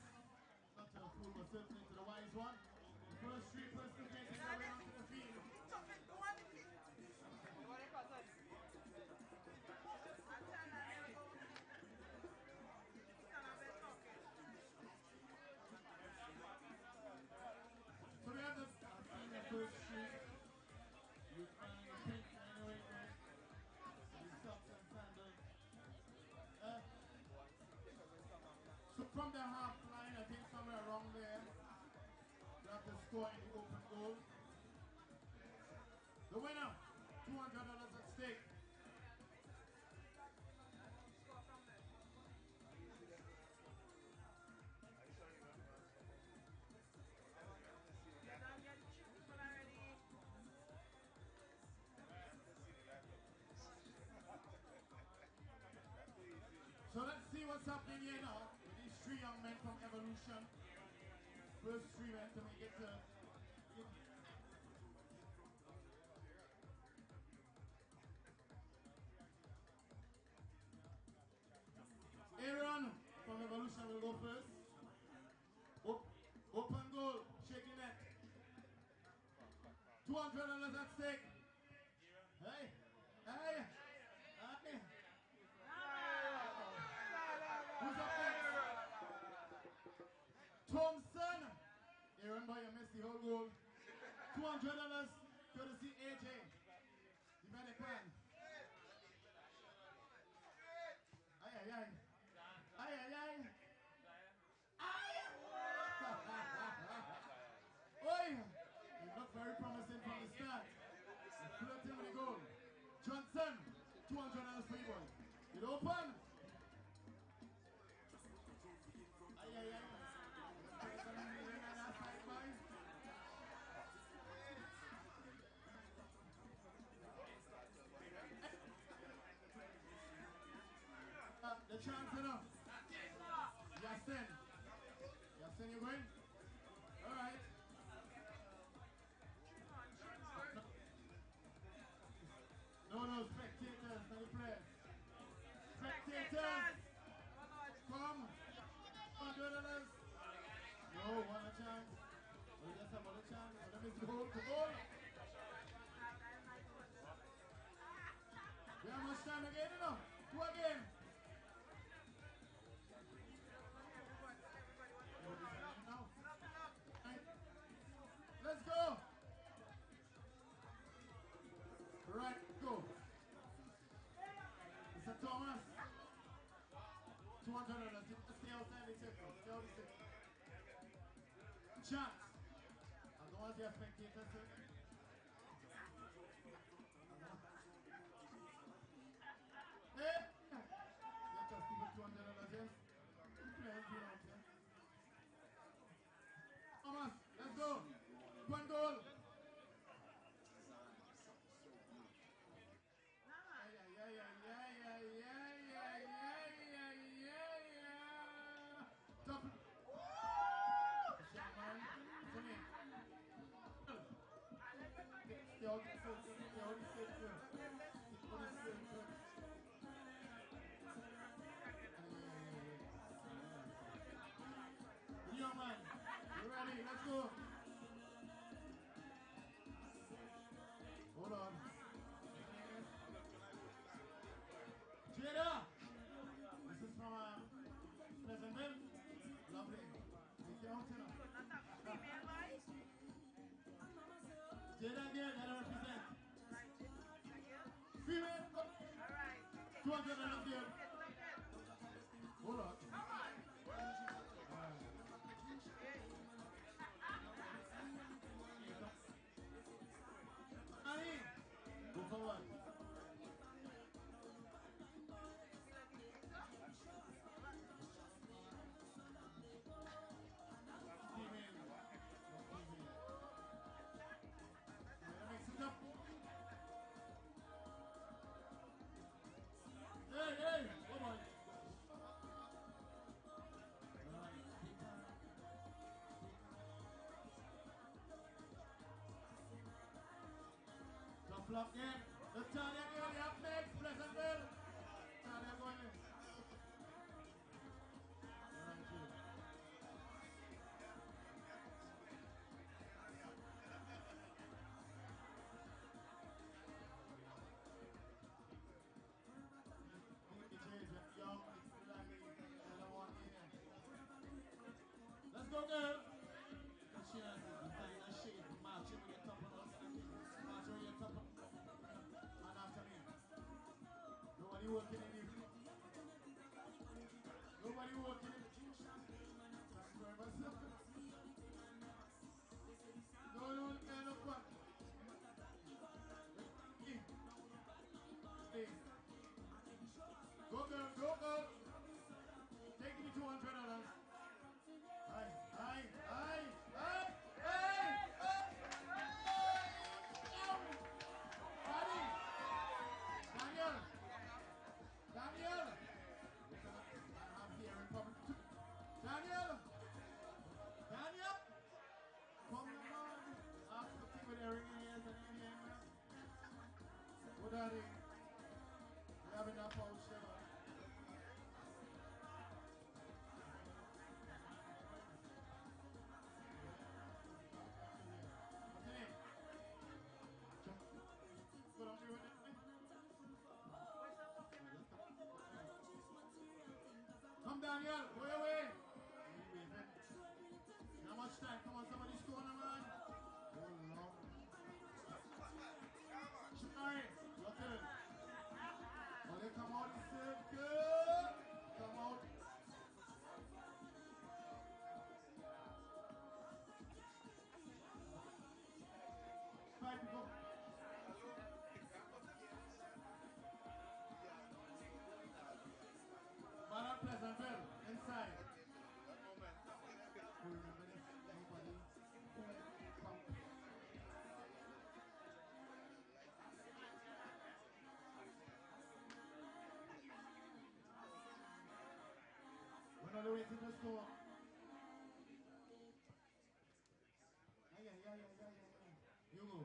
Not to the fool, but certainly to the wise one. The first three persons making their way onto the field. So we have the senior first three. You find your pink anyway, going. These socks and sandals. So from the half line, I think somewhere around there, you have to score in the open goal. The winner, $200 at stake. So let's see what's happening here now with these three young men from Evolution. First three men to make it to Aaron from Evolution will go first. Open goal, shaking net. $200 at stake. Hey, hey, hey. Who's up next? Thompson. Aaron boy, you missed the whole goal. $200 courtesy AJ. The Medican. Ay, ay, ay. Ay, ay, ay. Ay! Oi! He looked very promising from the start. He's flirting with the goal. Johnson, $200 for you, boy. It open. Ay, ay, ay. The chance enough. Yasin. Yasin, you going? All right. No, no, spectators, not the players. Spectators, come. $100. No, one a chance. Oh, yes, another chance. Let me go. Goal. We have much time again, you know. Two again. Let's go. Right, go. Mr. Thomas. $200. Stay outside the circle. Stay out the circle. Chance. I don't want the spectators, sir. Hey! Let us give it $200, yes? Two players being out here. Thomas, let's go. One goal. Double. Stay out the circle. Stay out the circle. Stay out the circle. Young man, you ready? Let's go. Hold on. Jada, this is from Pleasantville. Lovely. Take your own channel. Jada again, I represent. Female. $200 girl. Hold on. Annie, go forward. block in. The Tanya Gilly up next, Pleasantville. Tanya going in. Thank you. Let's go, girl. She has designer shade, matching with your top of us. Matching with your top of us. And after me. Nobody working in here. Nobody working in here. Thank you very much. No, end up one. Please. Go, girl, go, girl. Take me $200. Aye. Daniel! I'm here in public. Daniel! Come on! Ask the thing with the ring in ears and in here. Good daddy. We have enough out there. Good on you with it. Come Daniel, go your way. How much time? Come on, somebody score on, man. Oh, Lord. Sorry, your turn. Oh, they come out, he said, good. Come out. Five people. Madam Pleasantville, inside. Who remember this? Anybody? Come. We're not waiting to score. Yeah. You go.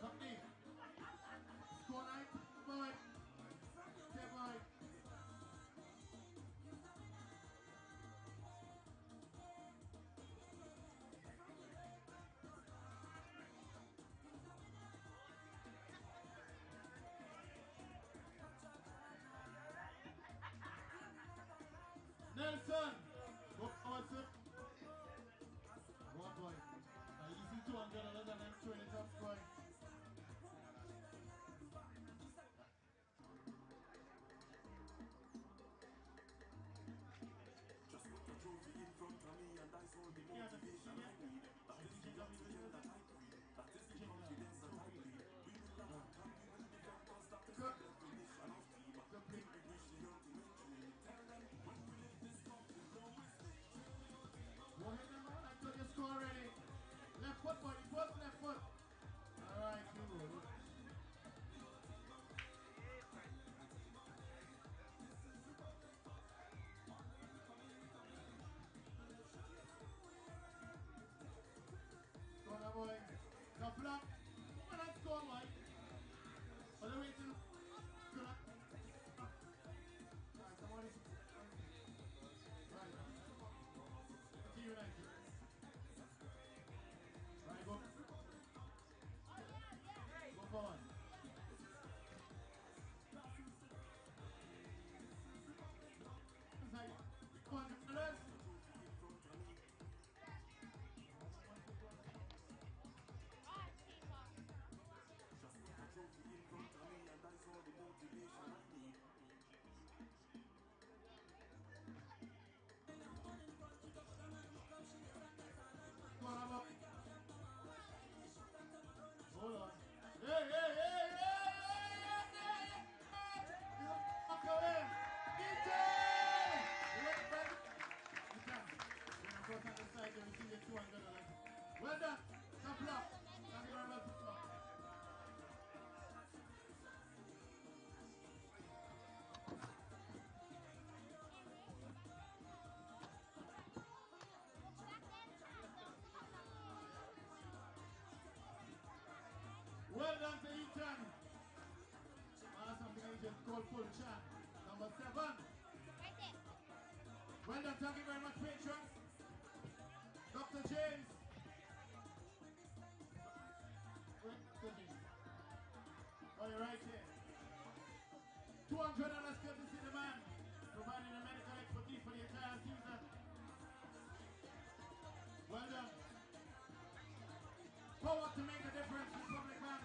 Company. Score 9. Boy. Stay boy. Nelson. Go forward, sir. One boy. Easy 200 and then throwing it up, boy. Just put the trophy in front of me and I saw the motivation I need. That is the oxygen that I breathe. That is the confidence that I bleed. We will not have happy when the victors start to get definition of team. The big wish the ultimate dream. Tell them when we live this cup, we know it's free. Go ahead, man. I told you score already. Left foot, buddy. First left foot. All right, you go. Score, boy. The block. Come on, score, boy. All the way to the... Right, somebody... Right. See you next. Right, go. Go forward. Inside. Come on, fellas. Just put the trophy in front of me and I saw the motivation I need. Come on, up. Hold on. Hey! Walk away. DJ! Wait, friend. You can. When I cross on the side, you receive your $200. Well done. Top block. Thank you very much. full chan. Number 7. Well done, thank you very much, patrons. Dr. James. Wait, Dr. James. Oh, you're right here. $200 courtesy the man, providing the medical expertise for the entire season. Well done. Power to make a difference, Republic Bank.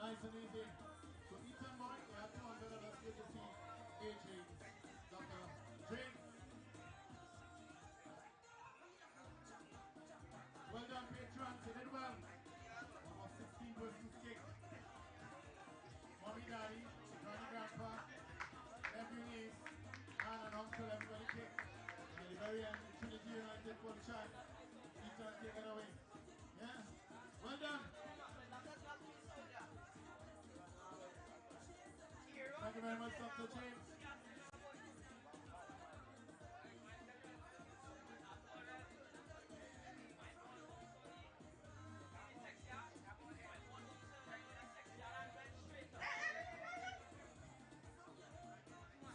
Nice and easy. So Ethan Boy, you have $200 good to see AJ, Dr. James. Well done, patrons, you did well. Almost 16 persons kick. Mommy, daddy, granny, grandpa, nephew, niece, aunt and uncle, everybody kick. And at the very end, Trinity United for the shot. Ethan take it away. Yeah? Well done. Thank you very much, Dr. James.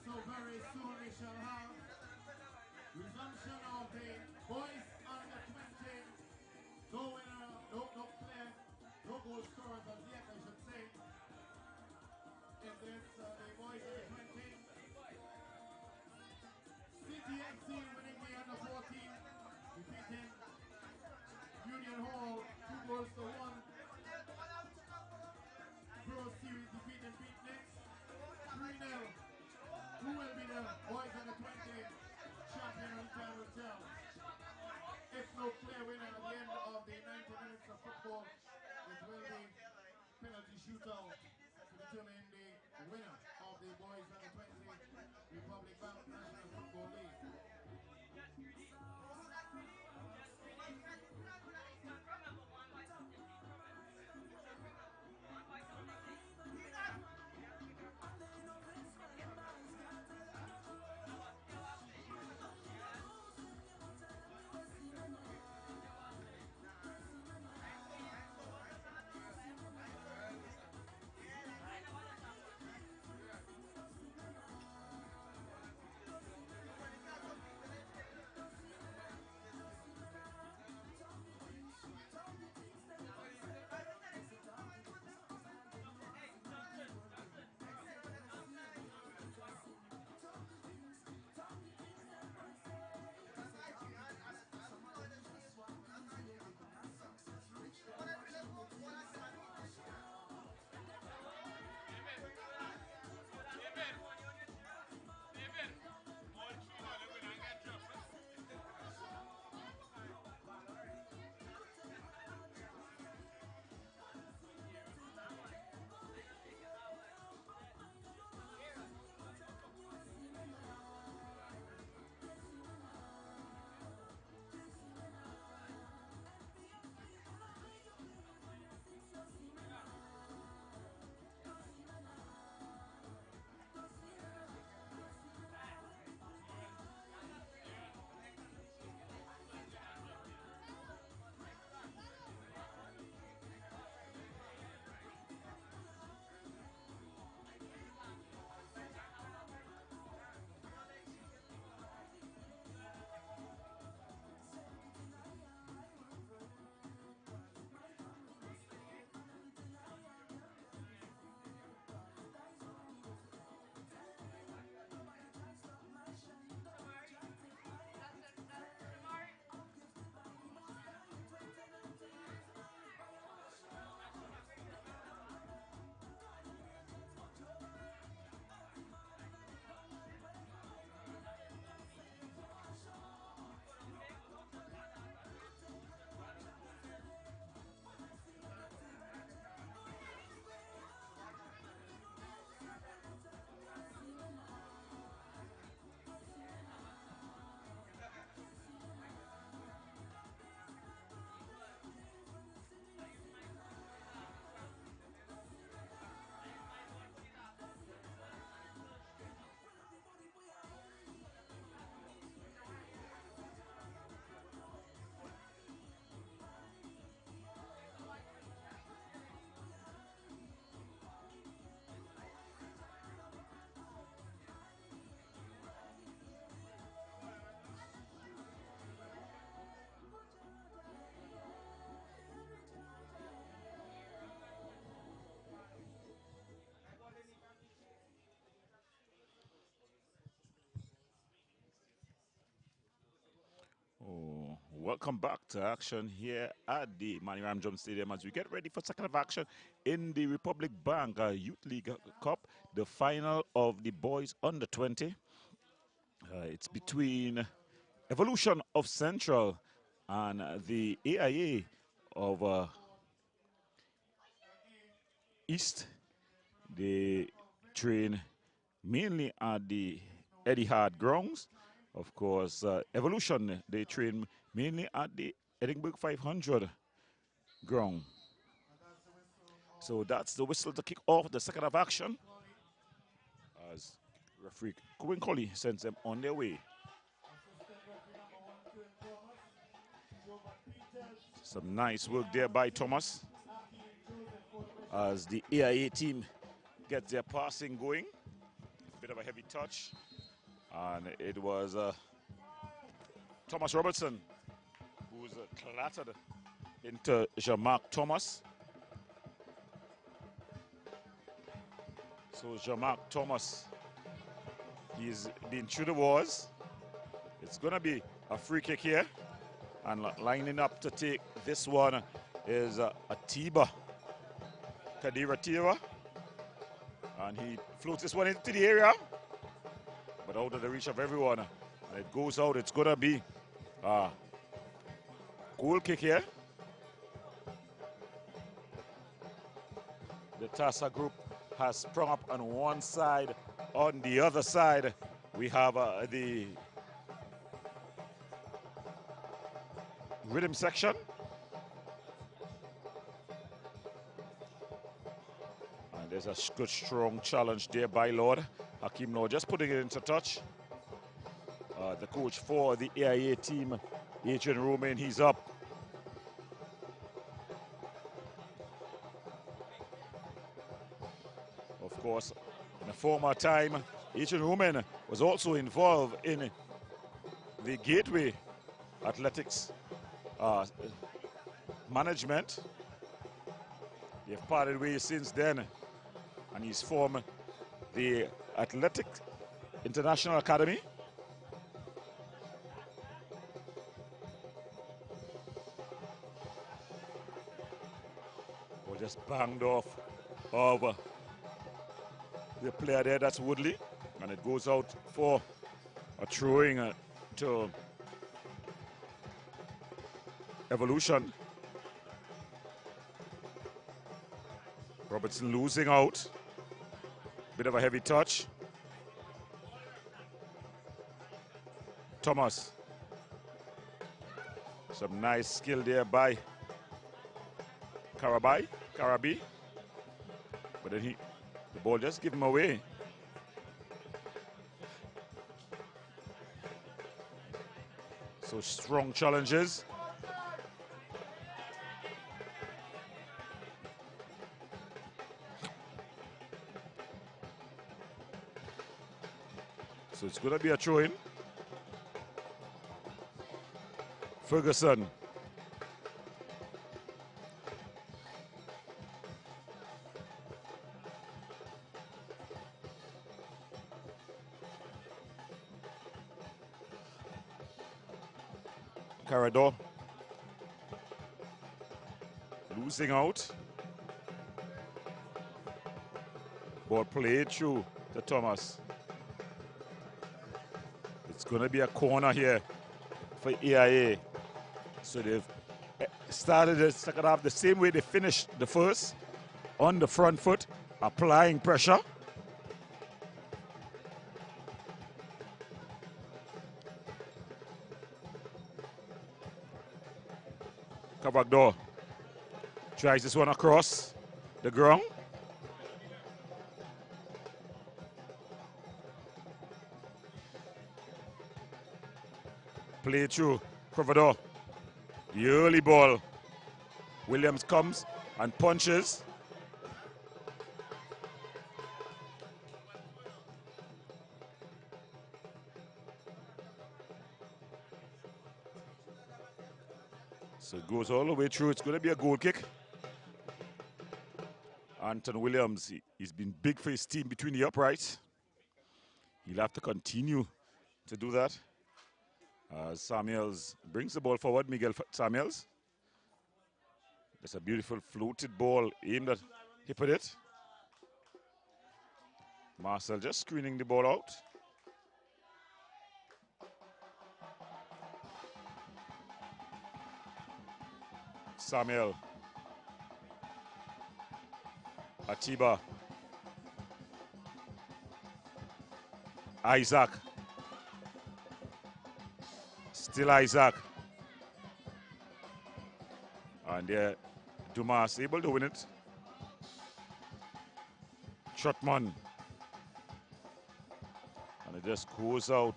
So very soon we shall have resumption of the boys under 20. No winner, no player, no goal scorers as yet, I should say. In this, the boys under 20. CTXC winning the under 14, defeating Union Hall 2 goals to 1. Pro Series defeating Beatniks 3-0. Who will be the boys under 20 champion in time will tell. If no clear winner at the end of the 90 minutes of football, it will be penalty shootout to determine the winner of the boys under 20 Republic Bank National Football League. Welcome back to action here at the Manny Ramjam Stadium as we get ready for second of action in the Republic Bank Youth League Cup, the final of the boys under 20. It's between Evolution of Central and the AIA of East. They train mainly at the Etihad grounds. Of course, Evolution, they train mainly at the Edinburgh 500 ground. So that's the whistle to kick off the second of action as referee Quinn Colley sends them on their way. Some nice work there by Thomas as the AIA team gets their passing going. Bit of a heavy touch, and it was Thomas Robertson who was clattered into Jean-Marc Thomas. So Jean-Marc Thomas, he's been through the wars. It's going to be a free kick here. And lining up to take this one is Atiba Kadira Tira. And he floats this one into the area, but out of the reach of everyone. And it goes out. It's going to be a goal kick here. The Tassa group has sprung up on one side. On the other side, we have the rhythm section. And there's a good, strong challenge there by Lord. Hakeem Lord just putting it into touch. The coach for the AIA team, Adrian Romain, he's up. Of course, in a former time, Adrian Romain was also involved in the Gateway Athletics management. They've parted ways since then, and he's formed the Athletic International Academy. Well, just banged off of the player there, that's Woodley, and it goes out for a throwing to Evolution. Robertson losing out. Bit of a heavy touch. Thomas. Some nice skill there by Karabi. But then the ball just give him away. So strong challenges. So it's going to be a throw-in. Ferguson. Carador. Losing out. Ball played through to Thomas. It's going to be a corner here for AIA. So they've started the second half the same way they finished the first, on the front foot, applying pressure. Kabagdor tries this one across the ground. Play through Crovador. The early ball. Williams comes and punches. So it goes all the way through. It's going to be a goal kick. Anton Williams, he's been big for his team between the uprights. He'll have to continue to do that. Samuels brings the ball forward. Miguel Samuels. That's a beautiful floated ball aimed at hip of it. Marcel just screening the ball out. Samuel. Atiba. Isaac. Still Isaac. And there, Dumas able to win it. Trotman. And it just goes out.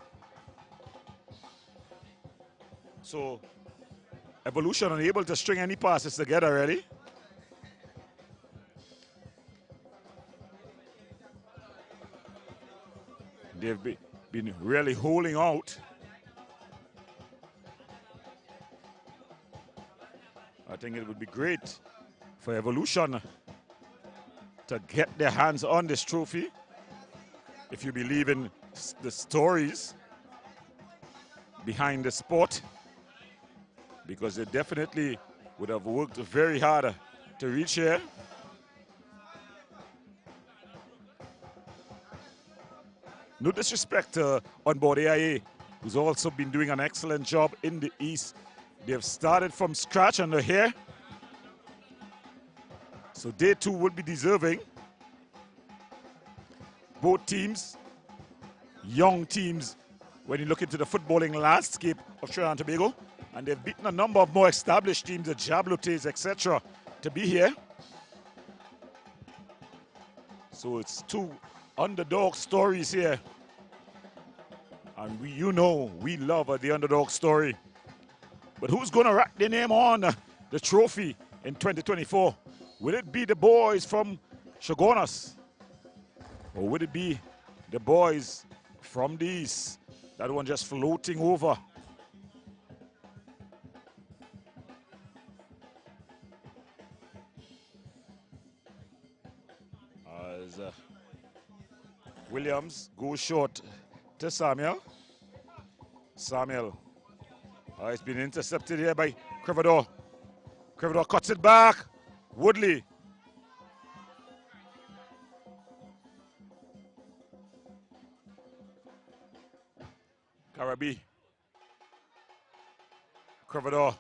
So, Evolution unable to string any passes together, really. They've been really holding out. I think it would be great for Evolution to get their hands on this trophy. If you believe in the stories behind the sport, because they definitely would have worked very hard to reach here. No disrespect on board AIA, who's also been doing an excellent job in the East. They've started from scratch and they're here. So they too will be deserving. Both teams, young teams, when you look into the footballing landscape of Trinidad and Tobago, and they've beaten a number of more established teams, the Jablutes, etc., to be here. So it's two underdog stories here. And we love the underdog story. But who's going to rack their name on the trophy in 2024? Will it be the boys from Shogunas? Or would it be the boys from the East? That one just floating over. As Williams goes short to Samuel. Samuel. It's been intercepted here by Crevador. Crevador cuts it back. Woodley. Carabi. Crevador.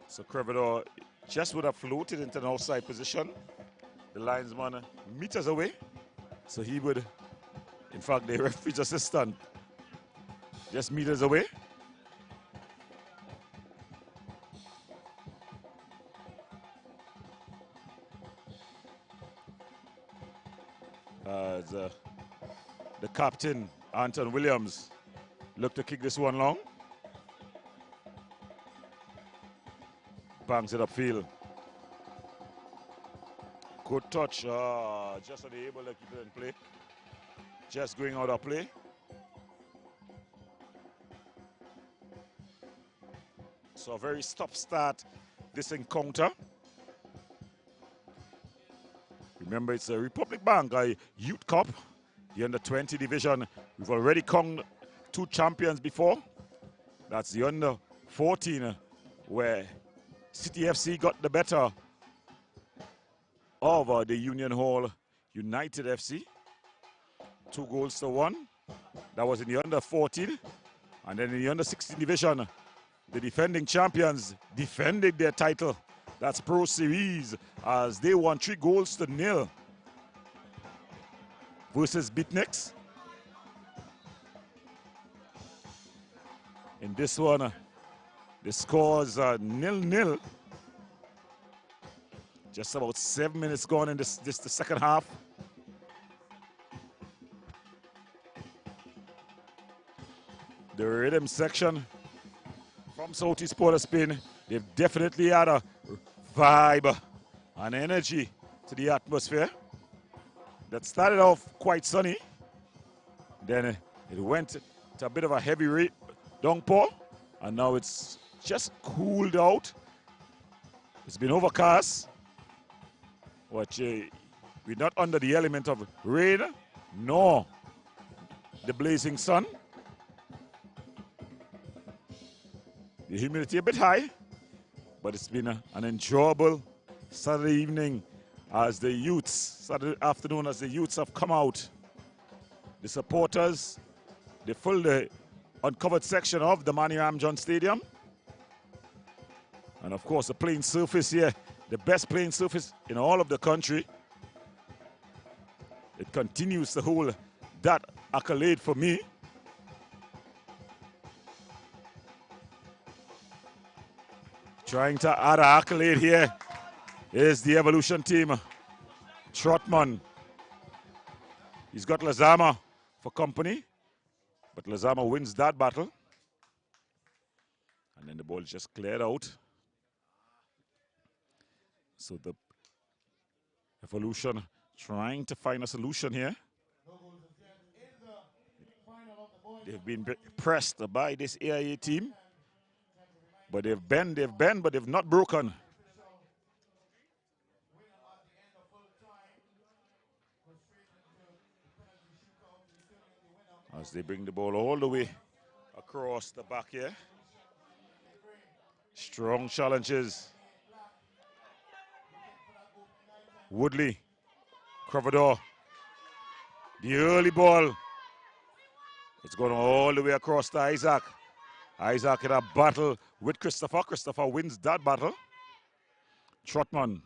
So Crevador just would have floated into an outside position. The linesman meters away. So he would, in fact, the referee's assistant just meters away. As the captain, Anton Williams, looked to kick this one long. Bangs it upfield. Good touch, just unable to keep it in play. Just going out of play. So a very stop-start this encounter. Remember, it's a Republic Bank, a Youth Cup, the under-20 division. We've already crowned 2 champions before. That's the under-14, where City FC got the better of the Union Hall United FC. 2-1. That was in the under-14. And then in the under-16 division, the defending champions defended their title. That's Pro Series, as they won 3-0 versus Beatniks. In this one, the scores are 0-0. Just about 7 minutes gone in the second half. The rhythm section from Southeast Port of Spain, they've definitely had a vibe and energy to the atmosphere. That started off quite sunny. Then it went to a bit of a heavy downpour. And now it's just cooled out. It's been overcast. But we're not under the element of rain, nor the blazing sun. The humidity a bit high, but it's been an enjoyable Saturday evening as the youths, Saturday afternoon as the youths have come out. The supporters, they fill the uncovered section of the Manny Ramjohn Stadium. And of course, the playing surface here, the best playing surface in all of the country. It continues to hold that accolade for me. Trying to add an accolade here is the Evolution team. Trotman. He's got Lazama for company, but Lazama wins that battle. And then the ball just cleared out. So the Evolution trying to find a solution here. They've been pressed by this AIA team. But they've bent, but they've not broken. As they bring the ball all the way across the back here. Strong challenges. Woodley, Crovador. The early ball. It's going all the way across to Isaac. Isaac in a battle with Christopher. Christopher wins that battle. Trotman.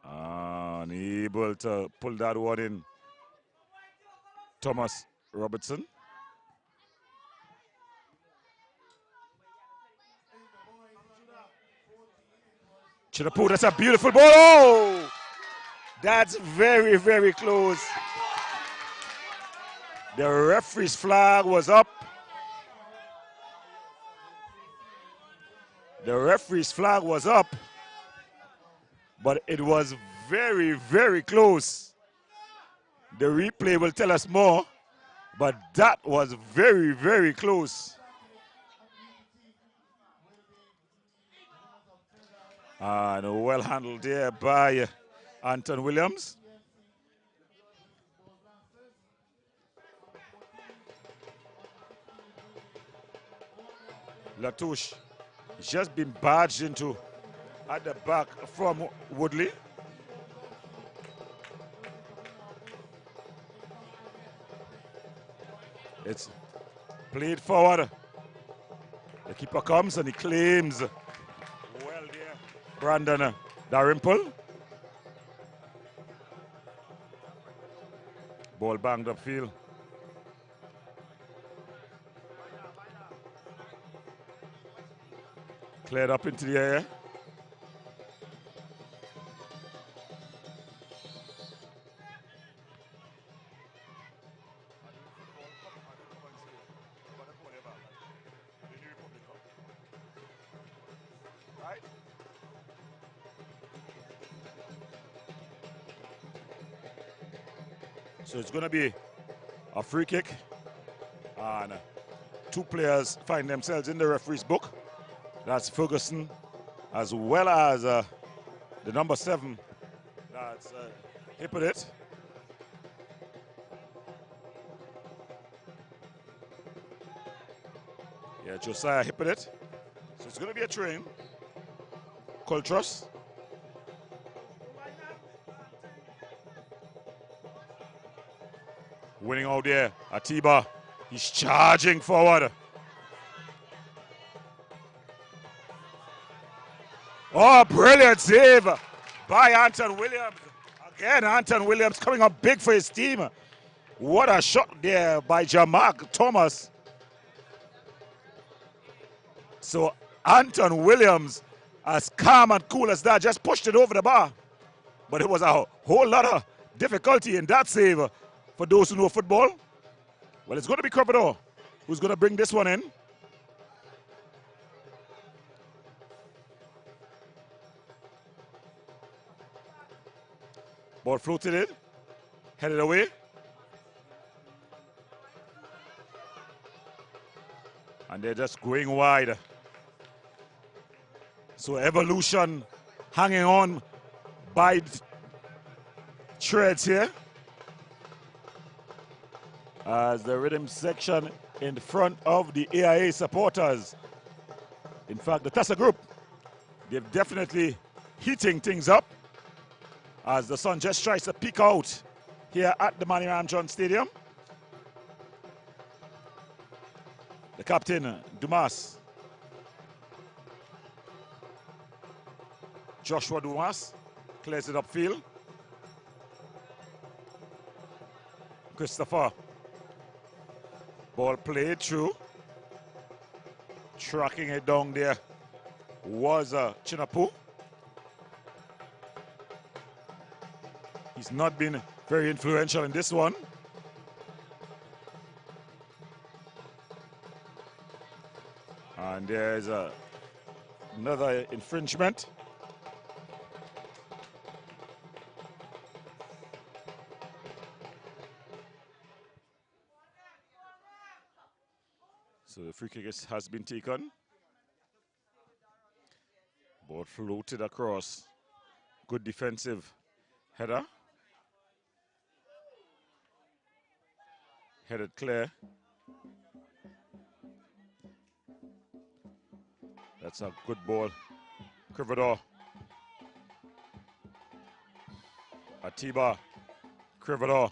Unable to pull that one in. Thomas Robertson. Chinapu, that's a beautiful ball. Oh! That's very, very close. The referee's flag was up. The referee's flag was up. But it was very, very close. The replay will tell us more. But that was very, very close. And well handled there by Anton Williams. Latouche just been barged into at the back from Woodley. It's played forward. The keeper comes and he claims. Well there, Brandon Darimple. Ball banged upfield. Cleared up into the air. So it's going to be a free kick. And two players find themselves in the referee's book. That's Ferguson, as well as the number 7. That's Hippolyte. Yeah, Josiah Hippolyte. So it's going to be a train. Coltrus. Winning out there. Atiba. He's charging forward. Oh, brilliant save by Anton Williams. Again, Anton Williams coming up big for his team. What a shot there by Jamark Thomas. So Anton Williams, as calm and cool as that, just pushed it over the bar. But it was a whole lot of difficulty in that save for those who know football. Well, it's going to be Crovador who's going to bring this one in. Ball floated in, headed away. And they're just going wide. So Evolution hanging on by threads here. As the rhythm section in front of the AIA supporters. In fact, the Tassa group, they're definitely heating things up as the sun just tries to peek out here at the Manny Ramjohn Stadium. The captain, Dumas, Joshua Dumas, clears it upfield. Christopher, ball played through. Tracking it down there was Chinapu. He's not been very influential in this one. And there's another infringement. So the free kick has been taken. Ball floated across. Good defensive header. Headed clear. That's a good ball. Crivador. Atiba. Crivador.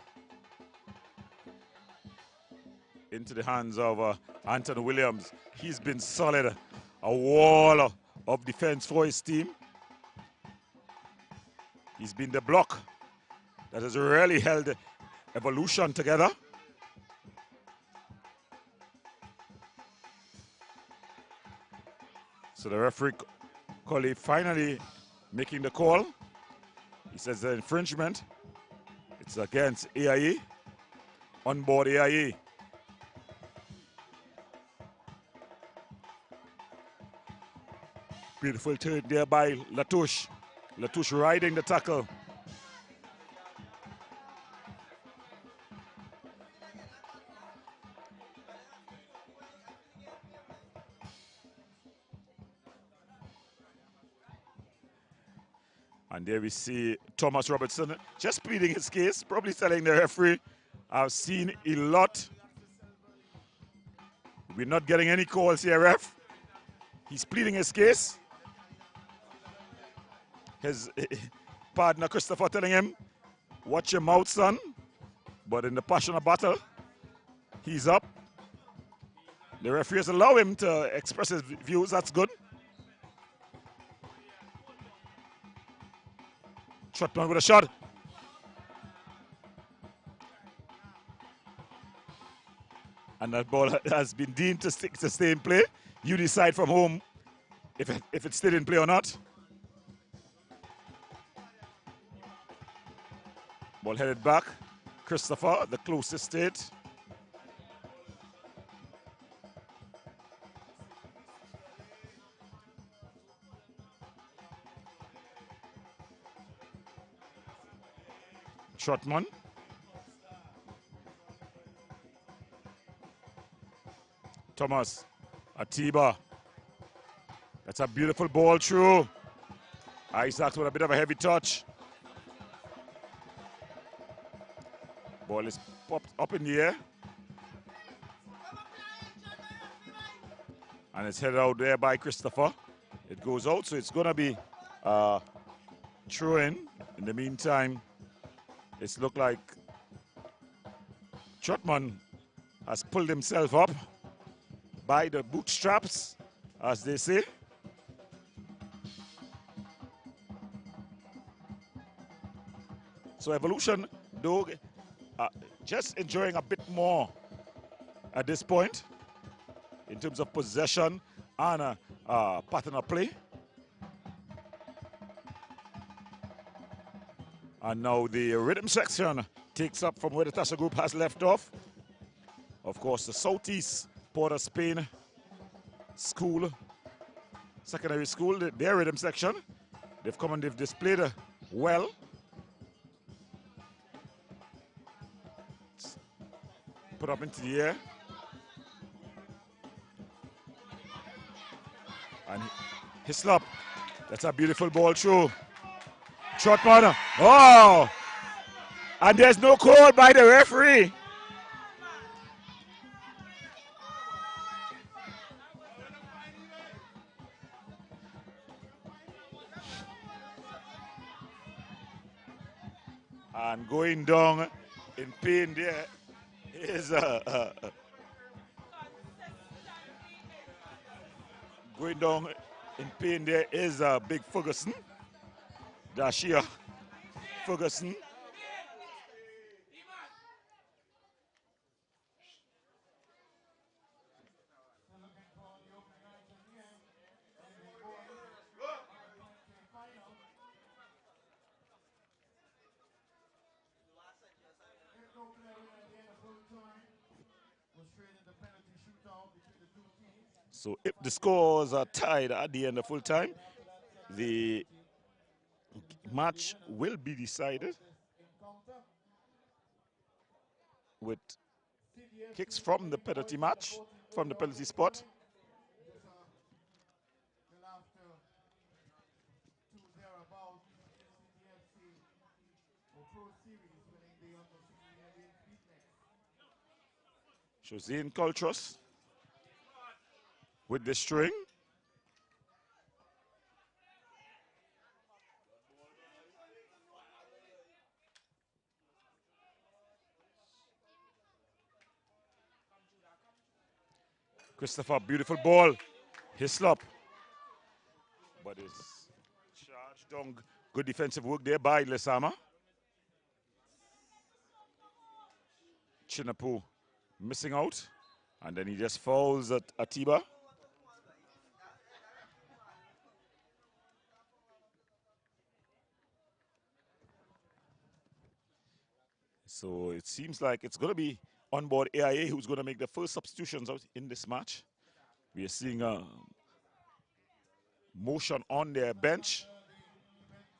Into the hands of Anthony Williams. He's been solid. A wall of defense for his team. He's been the block that has really held Evolution together. So the referee colleague finally making the call. He says the infringement, it's against AIA, on board AIA. Beautiful turn there by Latouche. Latouche riding the tackle. And there we see Thomas Robertson just pleading his case, probably telling the referee, I've seen a lot. We're not getting any calls here, ref. He's pleading his case. His partner Christopher telling him, watch your mouth, son. But in the passion of battle, he's up. The referees allow him to express his views. That's good. Trotman with a shot. And that ball has been deemed to stay in play. You decide from home if it stayed in play or not. Ball headed back. Christopher, the closest state. Trotman. Thomas. Atiba. That's a beautiful ball through. Isaacs with a bit of a heavy touch. Ball is popped up in the air. And it's headed out there by Christopher. It goes out, so it's going to be throw in. In the meantime, it's looked like Trotman has pulled himself up by the bootstraps, as they say. So Evolution, though, just enjoying a bit more at this point in terms of possession and pattern of play. And now the rhythm section takes up from where the Tassa group has left off. Of course, the Southeast Port of Spain School, secondary school, their rhythm section. They've come and they've displayed well. Put up into the air. And Hislop, that's a beautiful ball through. Trotman, oh! And there's no call by the referee. And going down in pain there is going down in pain there is Big Ferguson. Dashia Ferguson. Still looking for the opening item here in the boys 1.5K final. If no clear winner at the end of full time, we'll straight into penalty shootout between the two teams. So if the scores are tied at the end of full time, Then after that second the penalty, we'll determine the match winners will be of decided this encounter. with kicks CDFC from the winning penalty points in the match, 14 from the over penalty full spot. time. Just till after 2 thereabout, CDFC or Pro Series winning the under 16 Indians beat next. Josine Coltrus with the string. Christopher, beautiful ball. Hislop. But it's charged down. Good defensive work there by Lesama. Chinapu missing out. And then he just falls at Atiba. So it seems like it's going to be on board AIA who's going to make the first substitutions out in this match. We are seeing a motion on their bench. After the event,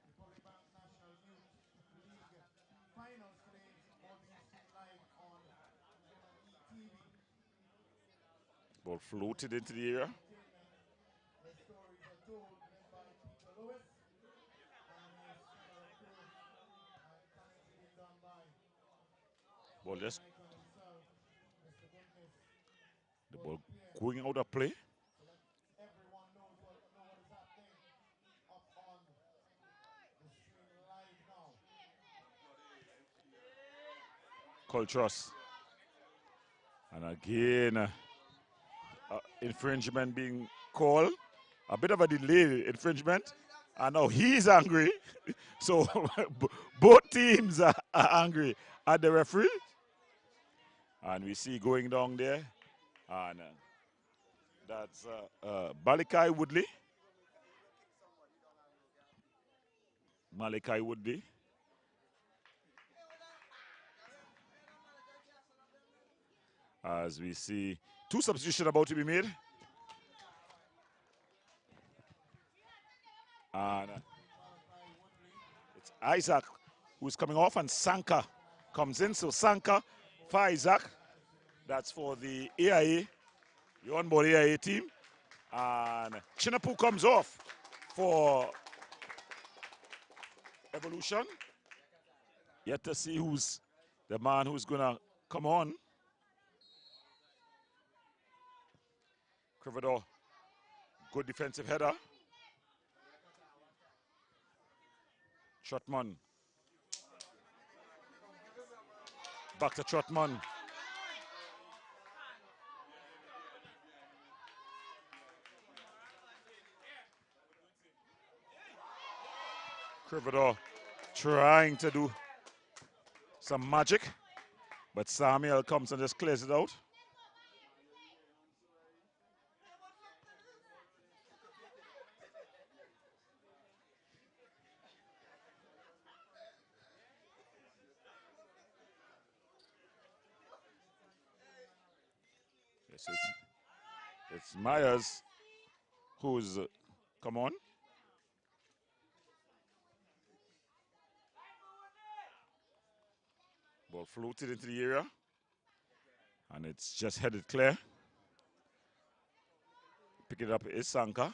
the Public Bank National Youth League finals today, all being streamed live on M&ETV. Ball floated into the area. Entertainment, where stories are told, written by Peter Lewis, and his director and commentary being done by Ball the just icon himself, Mr. Goodness, the Gordon ball Pierre. going out of play. So that everyone knows know what is happening up on the stream live now. Coltrus. And again, infringement being called. A bit of a delay infringement. And now he's angry. So both teams are angry at the referee. And we see going down there. And that's Balikai Woodley. Malachi Woodley. As we see two substitutions about to be made. And it's Isaac who's coming off, and Sanka comes in. So Sanka for Isaac. That's for the AIA, the onboard AIA team. And Chinapu comes off for Evolution. Yet to see who's the man who's going to come on. Crivador, good defensive header. Trotman. Back to Trotman. Crivador trying to do some magic, but Samuel comes and just clears it out. Yes, it's Myers who's come on. Ball floated into the area, and it's just headed clear. Pick it up is Sanka.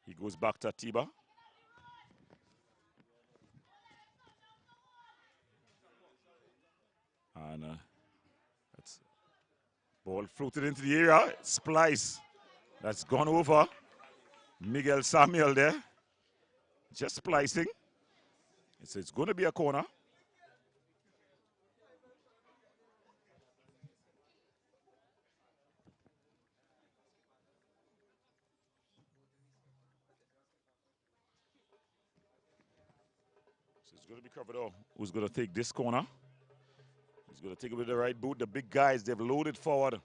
He goes back to Atiba. And that's ball floated into the area. Splice. That's gone over. Miguel Samuel there. Just splicing. So it's going to be a corner. So it's going to be Cravado who's going to take this corner. He's going to take it with the right boot. The big guys, they've loaded forward.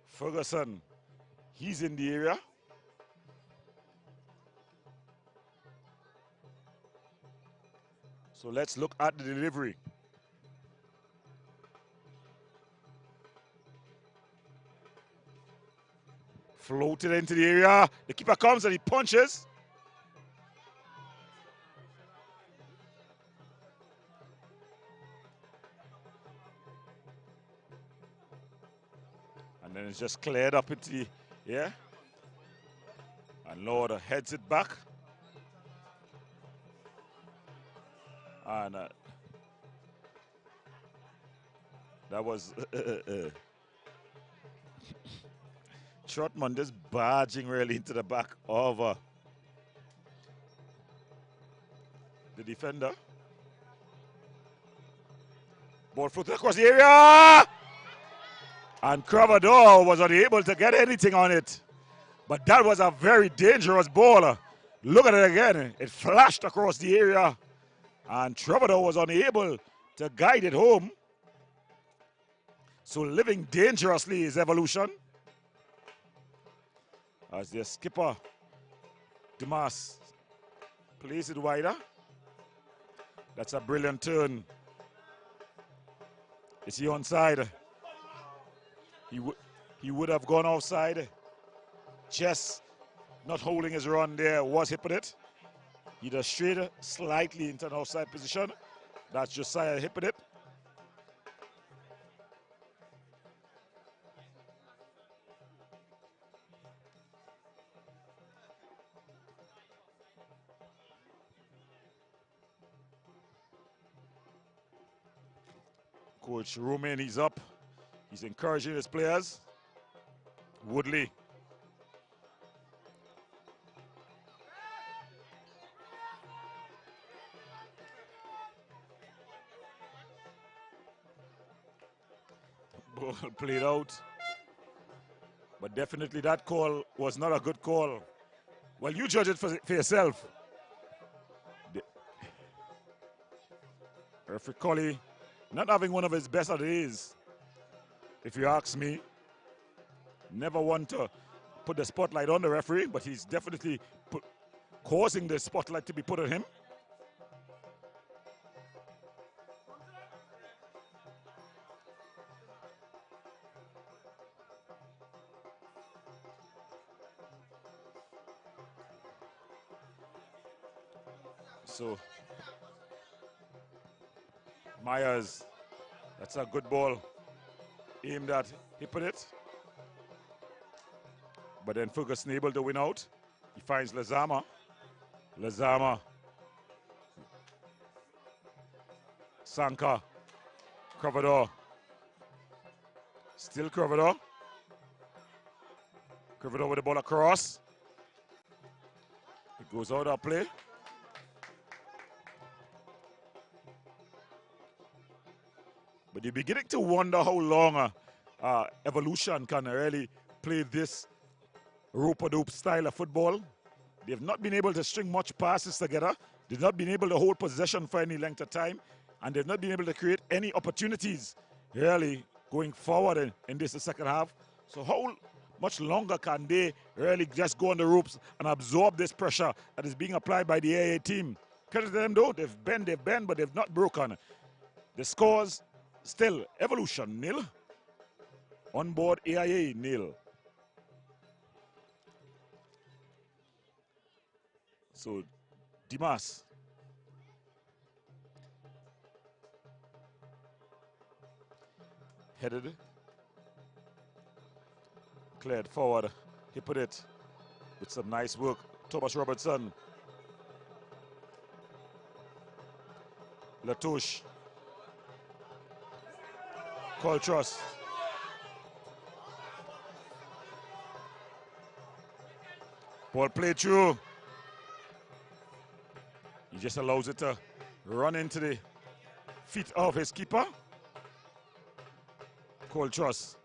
Ferguson, he's in the area. So let's look at the delivery. Floated into the area. The keeper comes and he punches. And then it's just cleared up into the, yeah. And Lord heads it back. And that was Trotman just barging really into the back of the defender. Ball floated across the area. And Cravado was unable to get anything on it. But that was a very dangerous ball. Look at it again. It flashed across the area. And Cravado was unable to guide it home. So living dangerously is Evolution. As their skipper, Dumas, plays it wider. That's a brilliant turn. Is he onside? He would have gone offside. Just not holding his run there was Hippolyte. He just strayed slightly into an offside position. That's Josiah Hippolyte. Coach Romain, he's up. He's encouraging his players. Woodley. Ball played out. But definitely that call was not a good call. Well, you judge it for yourself. Referee Colley not having one of his best of days, if you ask me. Never want to put the spotlight on the referee, but he's definitely causing the spotlight to be put on him. So, Myers, that's a good ball aimed at Hippolyte. But then Ferguson able to win out. He finds Lazama. Lazama. Sanka. Cravado. Still Cravado. Cravado with the ball across. It goes out of play. But you're beginning to wonder how long Evolution can really play this rope-a-dope style of football. They've not been able to string much passes together. They've not been able to hold possession for any length of time. And they've not been able to create any opportunities really going forward in this second half. So how much longer can they really just go on the ropes and absorb this pressure that is being applied by the AA team? Credit to them though, they've bent, but they've not broken. The scores still Evolution 0. On board AIA 0. So Dimas. Headed. Cleared forward. He put it with some nice work. Thomas Robertson. Latouche. Coltrus. Ball played through. He just allows it to Run into the feet of his keeper. Cole Truss.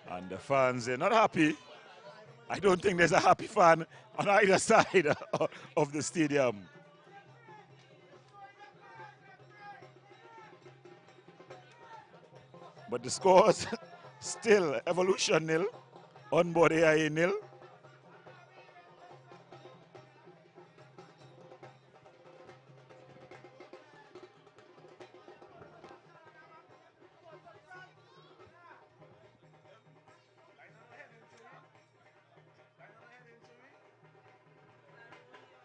And the fans, they're not happy. I don't think there's a happy fan on either side of the stadium. But the scores still Evolution nil, Onboard AIA nil. For the North Zone under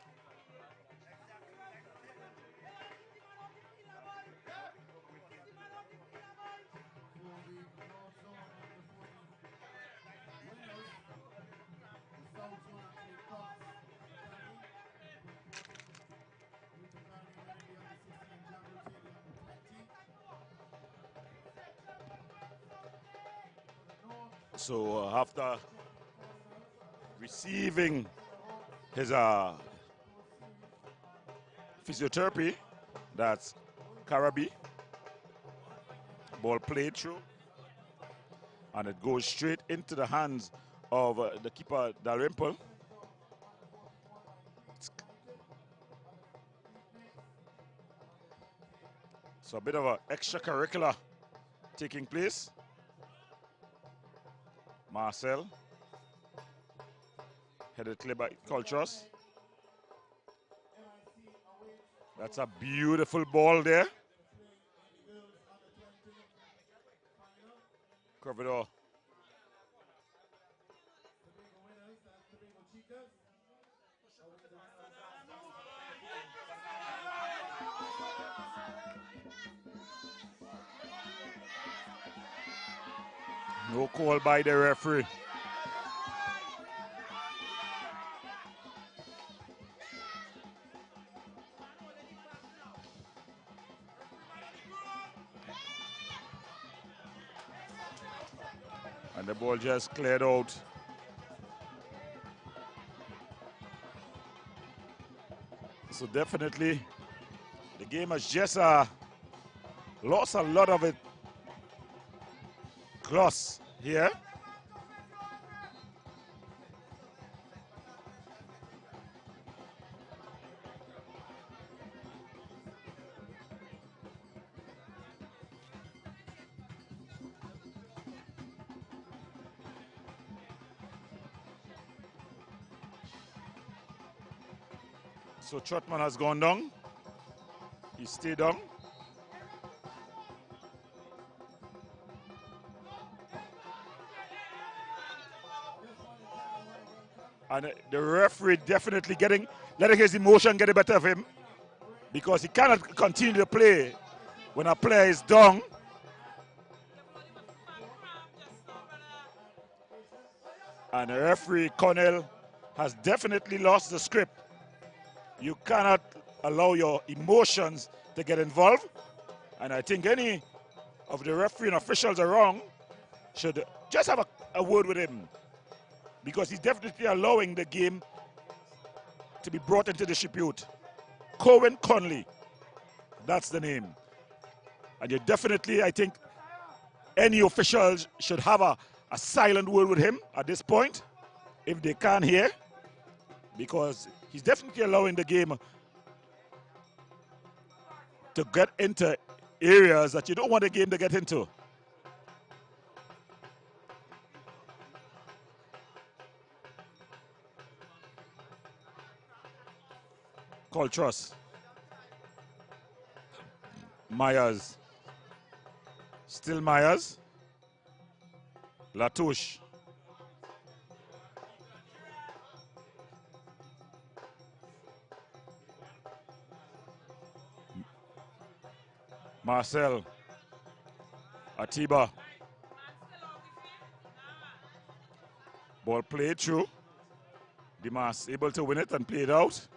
14 winners, the South Zone actually comes to Cali for reporting due to Cali winning the under 16 and Jungle J the under 20. For the North, So after champion cardinals receiving to the Hawks his post series on physiotherapy, that's Karabi, ball played through, and it goes straight into the hands of the keeper Dalrymple. under 14 193 United, under 15 Beatniks, and under 20 So a bit of an extracurricular taking place. Marcel, headed clear by Cultures. MIC awaits That's a beautiful ball there. to play in the girls under 20 final. Corvidor Tobago winners, that's Tobago Chicas. Await the winners no call by the referee. And the ball just cleared out. So definitely the game has just lost a lot of it gloss here. So Trotman has gone down. He stayed down. And the referee definitely letting his emotion get the better of him, because he cannot continue to play when a player is down. And the referee, Connell, has definitely lost the script. You cannot allow your emotions to get involved. And I think any of the refereeing officials around should just have a word with him, because he's definitely allowing the game to be brought into dispute. Cohen Conley, that's the name. And you definitely, I think, any officials should have a silent word with him at this point, if they can hear, because he's definitely allowing the game to get into areas that you don't want the game to get into. Coltrus, Myers, still Myers, Latouche, Marcel, Atiba, ball played through, Dimas able to win it and play it out.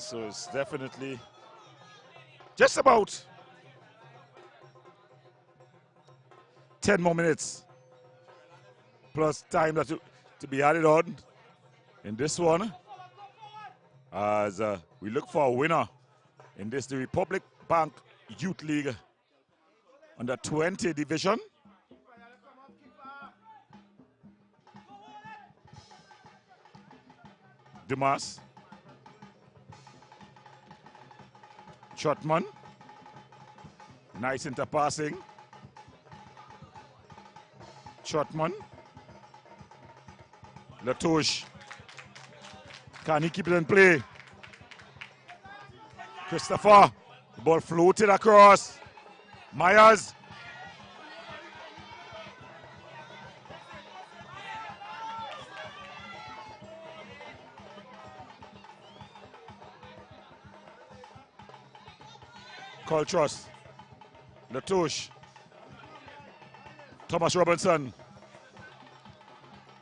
So it's definitely just about 10 more minutes plus time that to be added on in this one as we look for a winner in this the Republic Bank Youth League under 20 division. Dumas, Trotman, nice interpassing. Trotman, Latouche, can he keep it in play? Christopher, the ball floated across. Myers, Coltrus, Latouche, Thomas Robinson,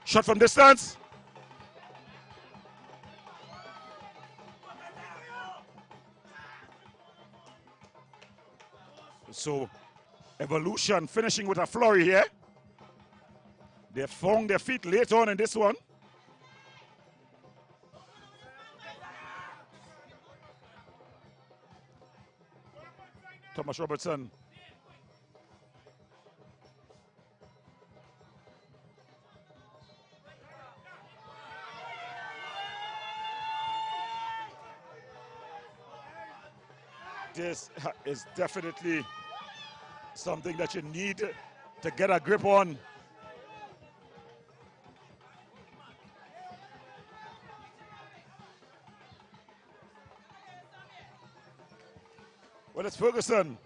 shot from distance. So Evolution finishing with a flurry here. They found their feet late on in this one. Thomas Robertson. This is definitely something that you need to get a grip on. Well, it's Ferguson.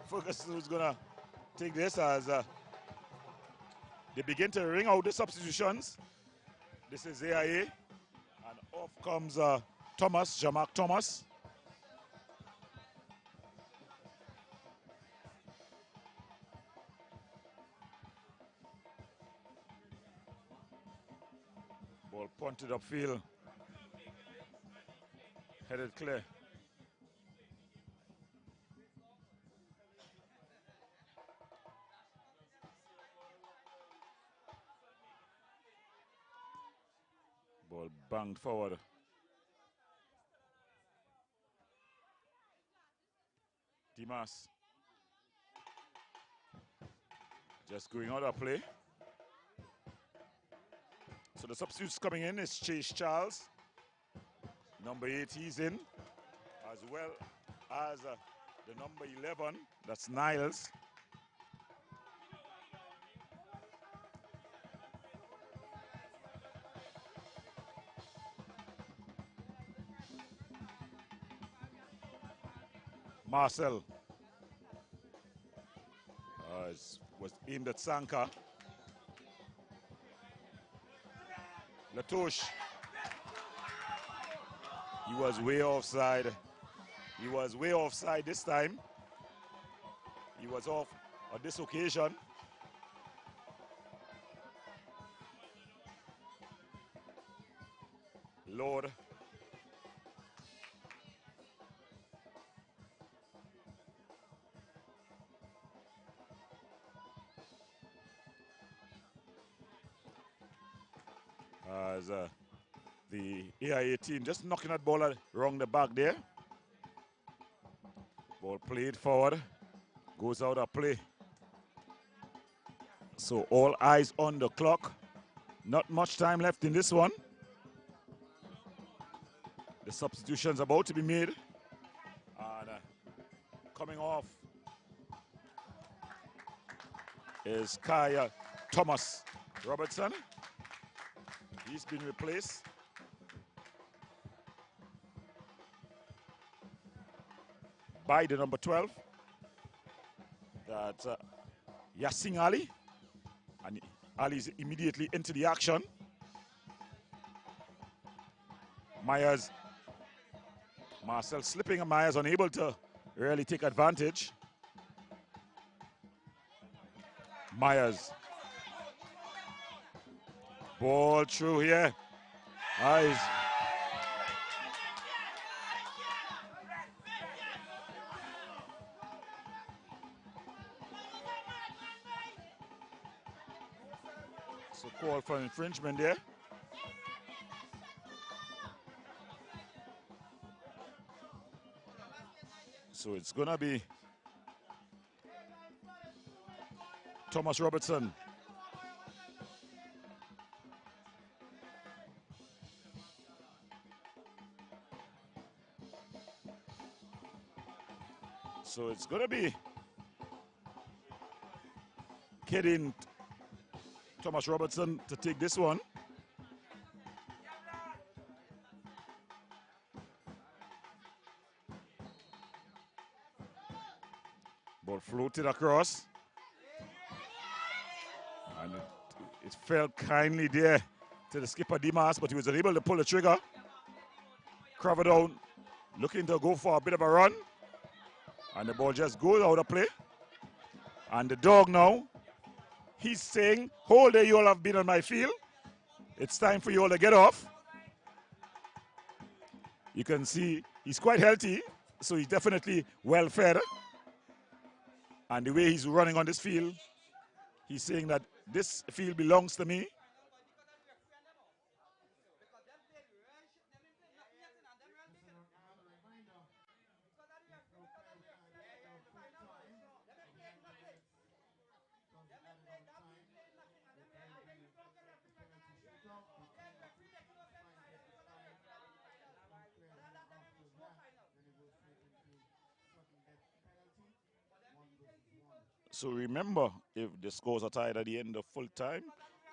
Ferguson is going to take this as they begin to ring out the substitutions. This is AIA. And off comes Thomas, Jamak Thomas. Ball punted upfield. Headed clear. Ball banged forward. Dimas. Just going out of play. So the substitutes coming in is Chase Charles. Number 8, he's in. As well as the number 11, that's Niles. Marcel was aimed at Sanka. Latouche. He was way offside. He was way offside this time. He was off on this occasion. Lord. As the AIA team just knocking that ball around the back there. Ball played forward, goes out of play. So all eyes on the clock. Not much time left in this one. The substitution's about to be made. And coming off is Kaya Thomas Robertson. He's been replaced. By the number 12. That's Yassing Ali. And Ali's immediately into the action. Myers. Marcel slipping and Myers unable to really take advantage. Myers. Ball through here. Eyes. So call for infringement there. So it's gonna be Thomas Robertson. So it's gonna be kidding Thomas Robertson to take this one. Ball floated across. And it fell kindly there to the skipper Dimas, but he was unable to pull the trigger. Cover down, looking to go for a bit of a run. And the ball just goes out of play. And the dog now, he's saying, hold there, you all have been on my field. It's time for you all to get off. You can see he's quite healthy, so he's definitely well fed. And the way he's running on this field, he's saying that this field belongs to me. Another reminder, if no penalty at the end of full time, of 90 minutes plus the added on time, it will be a penalty shootout between the two teams. Fine get declined. If no clear winner after that, then it goes straight into sudden death penalty, 1 versus 1. So remember, if the scores are tied at the end of full time,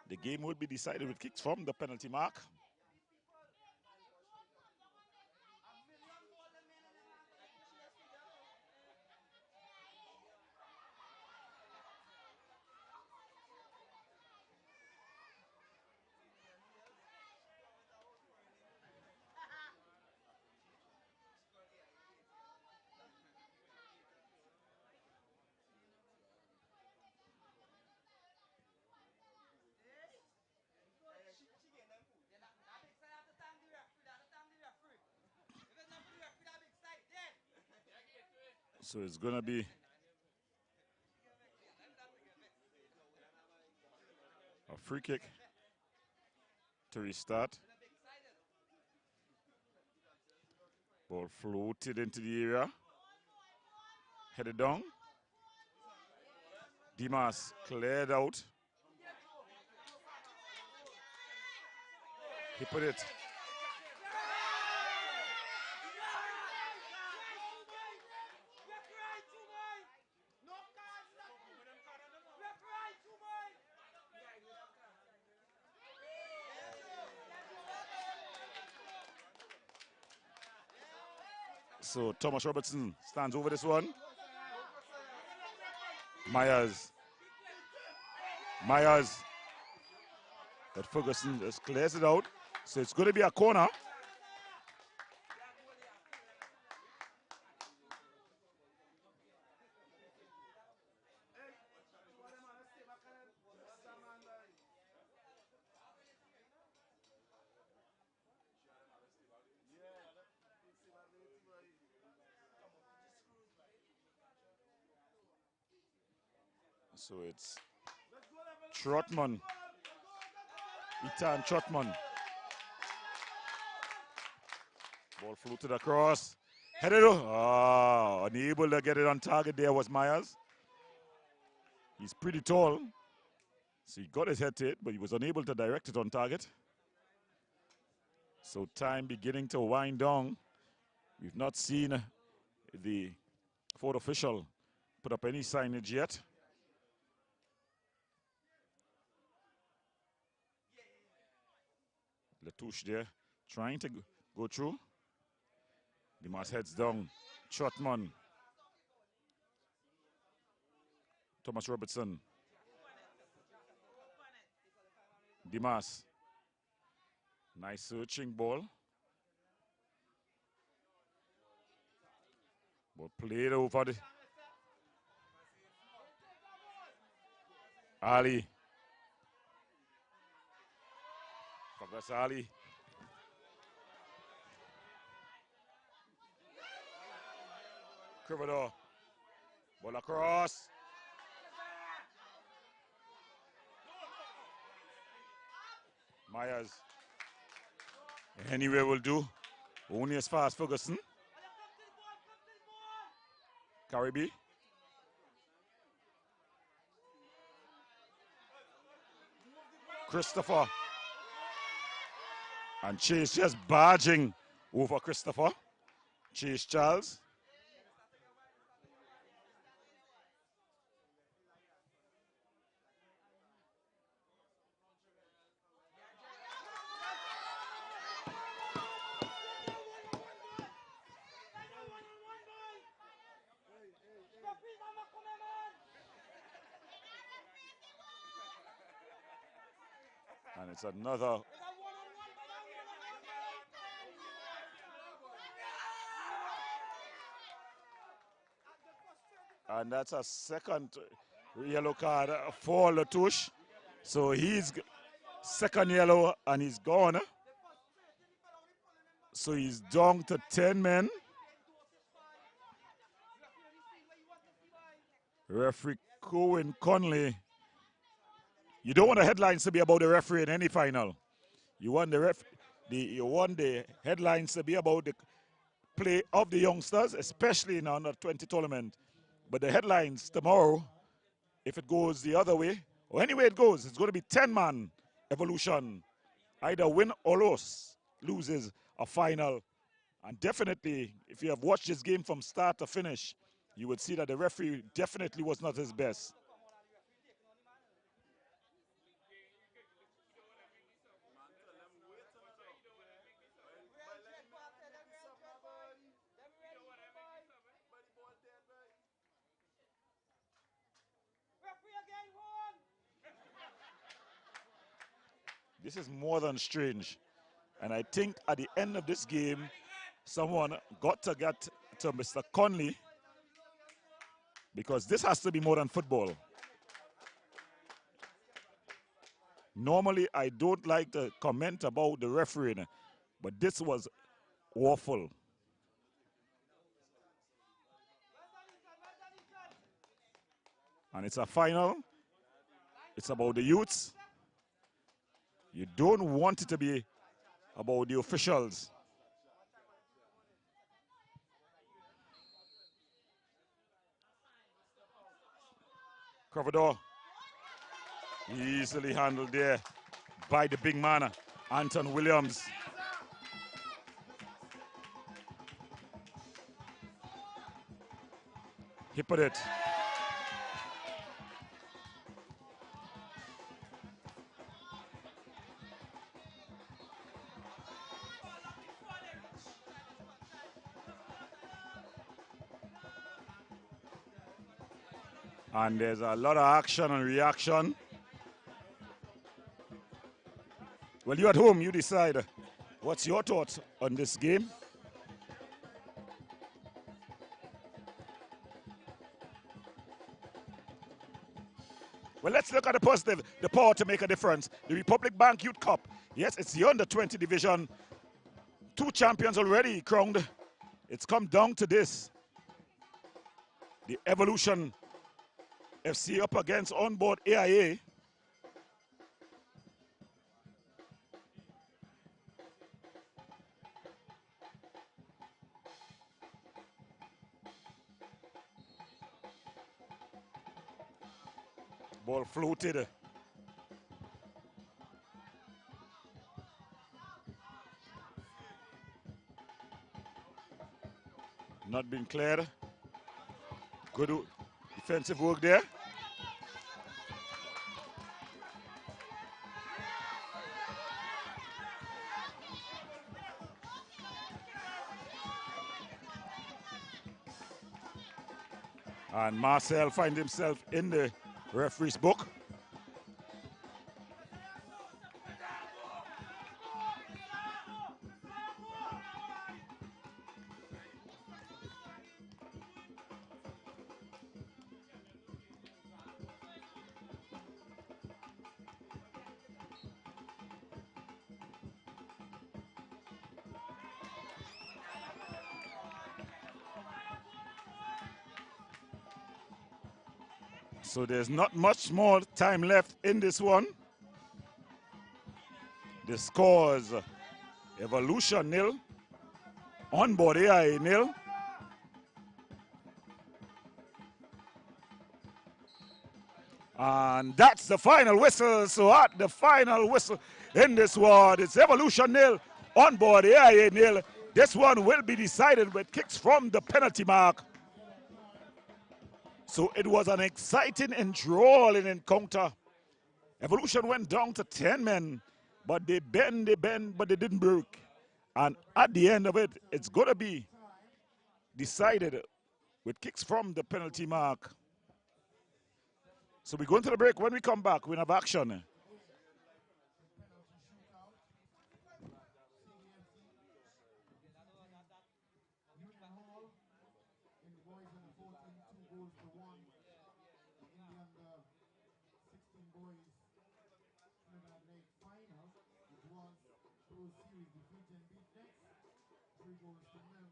the game will be decided with kicks from the penalty mark. So it's going to be a free kick to restart. Ball floated into the area. Headed down. Dimas cleared out. He put it. So Thomas Robertson stands over this one. Myers. But Ferguson just clears it out. So it's going to be a corner. So it's Trotman. Ethan Trotman. Ball floated across. Headed over. Unable to get it on target there was Myers. He's pretty tall. So he got his head to it, but he was unable to direct it on target. So time beginning to wind down. We've not seen the fourth official put up any signage yet. Latouche there trying to go through. Dimas heads down. Trotman. Thomas Robertson. Dimas. Nice searching ball. Ball played over the Ali. Fagas Ali Crivador. Ball across. Myers. Anyway will do. Only as far as Ferguson. Caribbean. Christopher. And Chase just barging over Christopher. Chase Charles. And it's another. And that's a second yellow card for Latouche. So he's second yellow and he's gone. So he's down to 10 men. Referee Cohen Conley. You don't want the headlines to be about the referee in any final. You want you want the headlines to be about the play of the youngsters, especially in the under 20 tournament. But the headlines tomorrow, if it goes the other way, or any way it goes, it's going to be 10-man evolution. Either win or loses a final. And definitely, if you have watched this game from start to finish, you would see that the referee definitely was not his best. This is more than strange. And I think at the end of this game, someone got to get to Mr. Conley, because this has to be more than football. Normally, I don't like to comment about the refereeing, but this was awful. And it's a final. It's about the youths. You don't want it to be about the officials. Corridor. Easily handled there by the big man, Anton Williams. He put it. And there's a lot of action and reaction. Well, you at home, you decide. What's your thoughts on this game? Well, let's look at the positive, the power to make a difference. The Republic Bank Youth Cup. Yes, it's the under 20 division. 2 champions already crowned. It's come down to this. The Evolution FC up against onboard AIA. Ball floated. Not been cleared. Good defensive work there. And Marcel finds himself in the referee's book. So there's not much more time left in this one. The scores Evolution nil, On Board AI nil. And that's the final whistle. So at the final whistle in this one, it's Evolution nil, On Board AI nil. This one will be decided with kicks from the penalty mark. So it was an exciting, enthralling encounter. Evolution went down to 10 men, but they bend, but they didn't break. And at the end of it, it's going to be decided with kicks from the penalty mark. So we're going to the break. When we come back, we have action. Penalty shootout. CDFC Union Hall in the boys under 14, 2 goals to 1. In the under 16 boys Trinidad Lake final, it was Pro Series defeating Beatniks 3 goals to 0.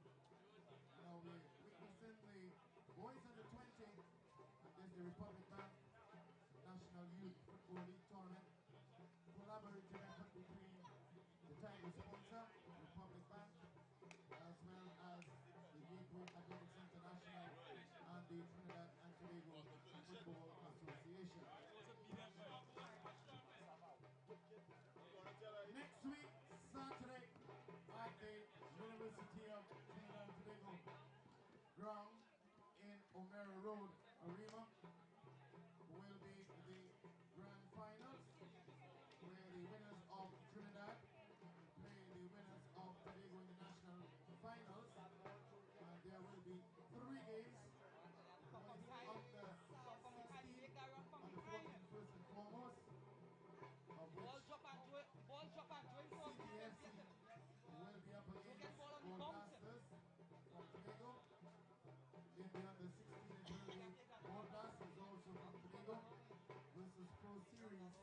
Now we're witnessing the boys under 20 against the Republic Bank National Youth Football League tournament. Collaborative effort between the title sponsor, Republic Bank, as well as the Gateway Athletics International and the Trinidad and Tobago Football Association. Next week, Saturday, at the University of Trinidad and Tobago ground in O'Meara Road, Arima, will be the grand finals, where the winners of Trinidad play the winners of Tobago in the national finals. And there will be 3 games. One is on the 16th, on the 14th first and foremost, of which CTFC will be up against Gold Blasters from Tobago. In the under 16, it will be Gold Blasters also from Tobago versus Pro Series,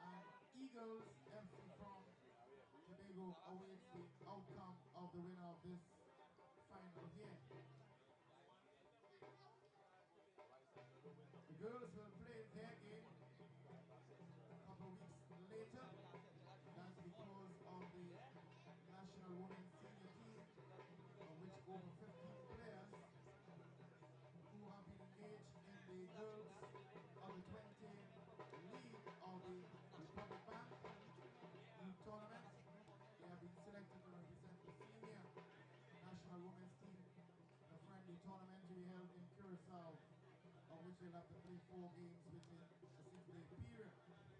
and Eagles FC from Tobago awaits the outcome of the winner of this final here. The girls will play their game a couple of weeks later. That's because of the National Women's Senior Team, of which over 15 players who have been engaged in the girls of the 20 league of the Republic Bank Youth Tournament. They have been selected to represent the senior national women's team in a friendly tournament to be held in Curacao, on which they'll have to play 4 games within a 6-day period.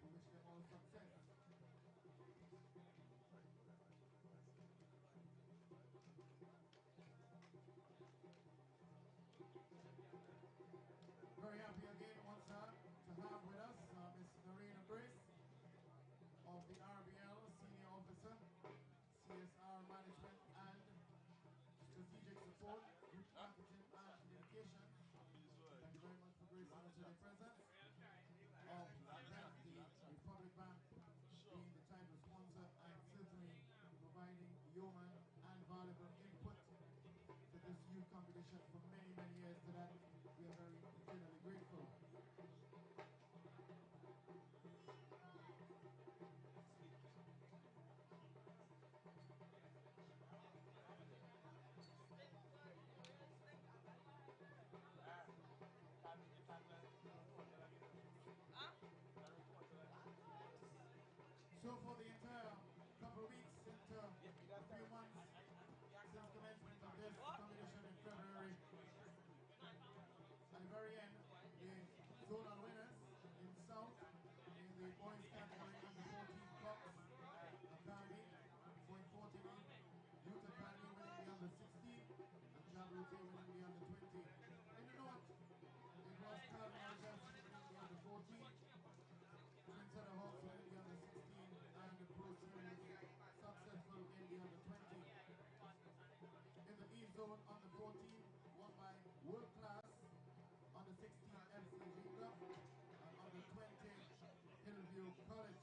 We wish them all success. Very happy again once to have with us Miss Noreen Brace of the RBL, Senior Officer, CSR Management and Strategic Support, Group Marketing and Communications. Thank you very much for gracing us with your presence. Of the Republic Bank being the title sponsor and certainly providing yeoman and valuable input to this youth competition for many, many years. To that, we are very eternally grateful. So for the entire couple of weeks into a few months since commencement of this competition in February, at the very end, the zonal winners in South in the boys category under 14 Cox Academy, going 40 league, Youth Academy winning the under 16, and Jabrute winning the under 20. In the North, it was Cardinals FC winning the under 14, Twin Center Hawks winning the under 16, and the Pro Series successful in the under 20. In the East Zone, under 14 won by World Class, under 16 FC Jinga, and under 20 Hillview College.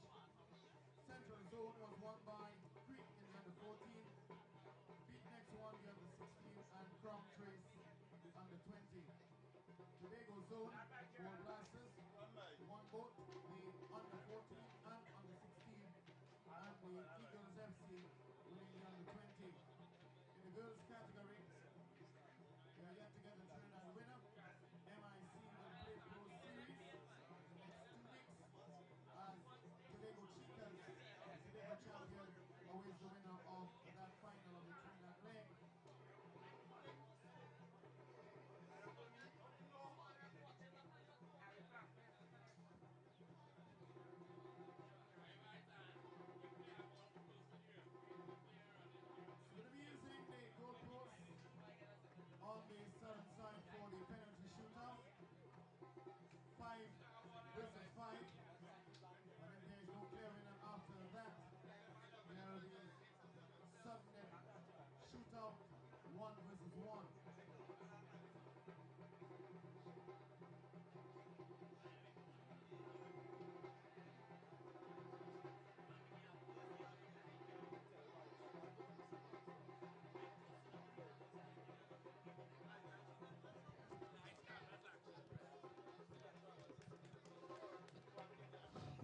Central Zone was won by Creek in the under 14, Beatniks won the under 16, and Crown Trace under 20. Tobago Zone, Gold Blasters girls category, we are yet to get the Trinidad winner. MIC will play Pro Series in the next 2 weeks as Tobago Chicas, the Tobago champion, awaits the winner of that final of the Trinidad leg. We're going to be using the goalposts on the southern side for the penalty shootout. 5 versus 5. And if there is no clear winner after that, there will be sudden death shootout 1 versus 1.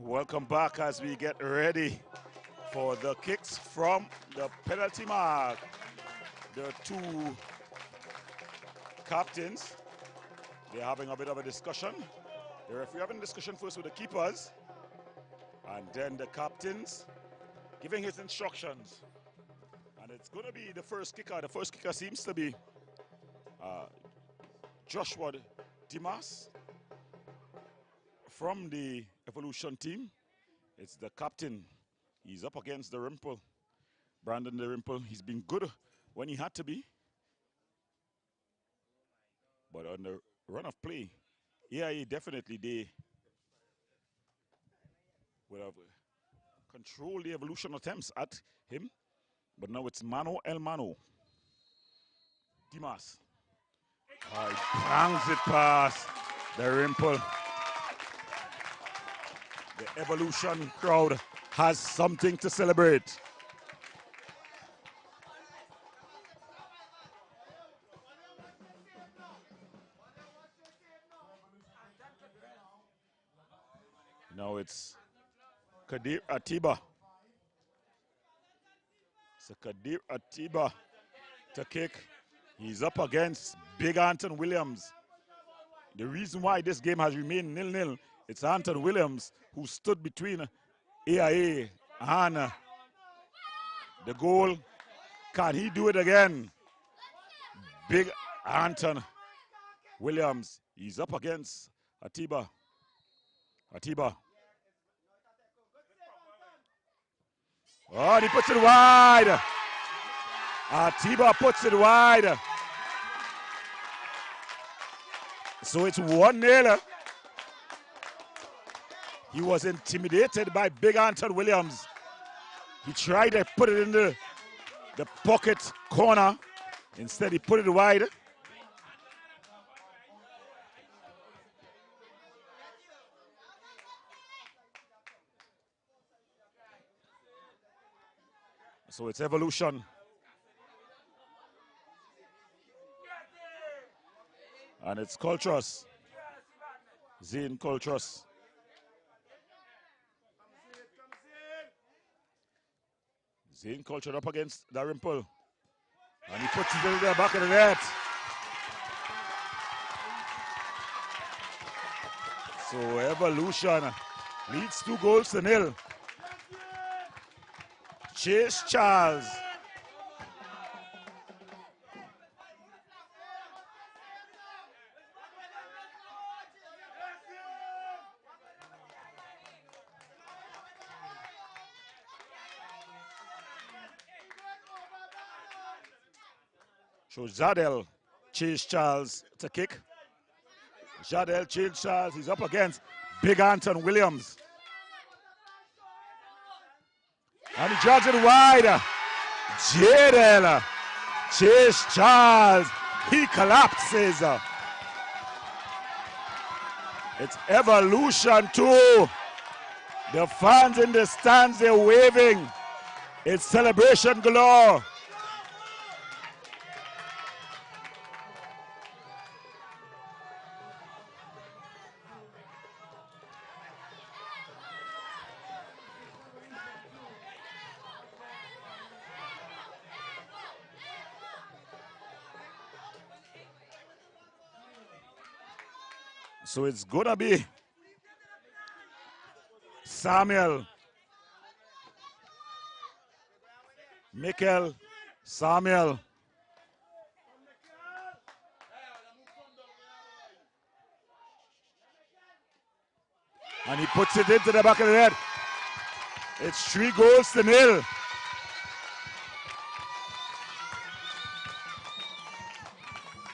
Welcome back as we get ready for the kicks from the penalty mark. The two captains, they're having a bit of a discussion. The referee having a discussion first with the keepers, and then the captains giving his instructions. And it's going to be the first kicker. The first kicker seems to be Joshua Dimas from the Evolution team. It's the captain. He's up against the Rimple. Brandon the Rimple. He's been good when he had to be. But on the run of play, yeah, definitely they would have controlled the Evolution attempts at him. But now it's mano el mano. Dimas. He bangs it past the Rimple. The Evolution crowd has something to celebrate. Now it's Kadir Atiba. So Kadir Atiba to kick. He's up against Big Anton Williams. The reason why this game has remained 0-0, it's Anton Williams who stood between AIA and the goal. Can he do it again? Big Anton Williams. He's up against Atiba. Atiba. Oh, and he puts it wide. Atiba puts it wide. So it's 1-0. He was intimidated by Big Anton Williams. He tried to put it in the pocket corner. Instead, he put it wide. So it's Evolution. And it's Cultures. Zane Cultures. Zane Culture up against Darimple. And he puts it in the back of the net. So Evolution leads 2-0. Chase Charles. So Jadel Chase Charles to kick. Jadel Chase Charles, he's up against Big Anton Williams. And he drives it wide. Jadel Chase Charles, he collapses. It's Evolution 2. The fans in the stands, they're waving. It's celebration galore. So it's gonna be Samuel, Mikel, Samuel. And he puts it into the back of the net. It's 3-0.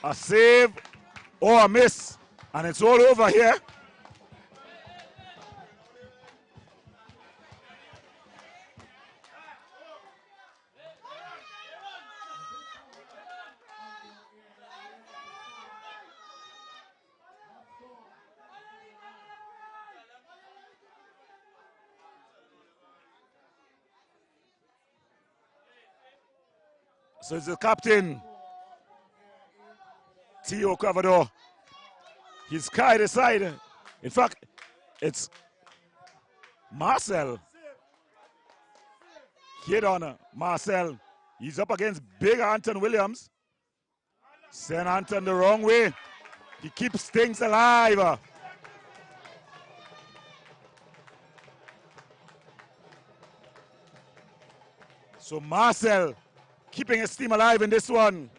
A save or a miss. And it's all over here. So it's the captain, Theo Cavador. He's carried aside. In fact, it's Marcel. Hit on Marcel. He's up against big Anton Williams. Send Anton the wrong way. He keeps things alive. So Marcel keeping his team alive in this one.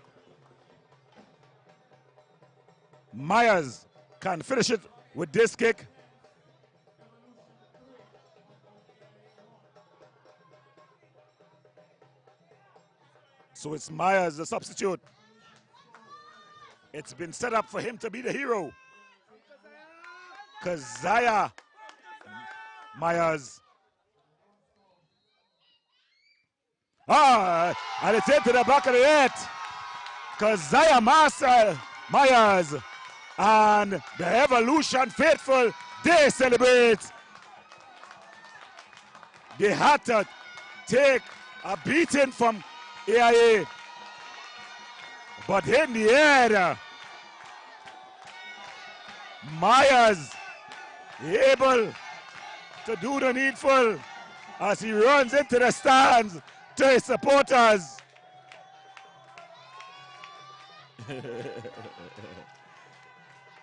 Myers can finish it with this kick. So it's Myers, the substitute. It's been set up for him to be the hero. Keziah Myers. And it's into the back of the net. Keziah Myers and the Evolution faithful, they celebrate. They had to take a beating from AIA. But in the end, Myers able to do the needful as he runs into the stands to his supporters.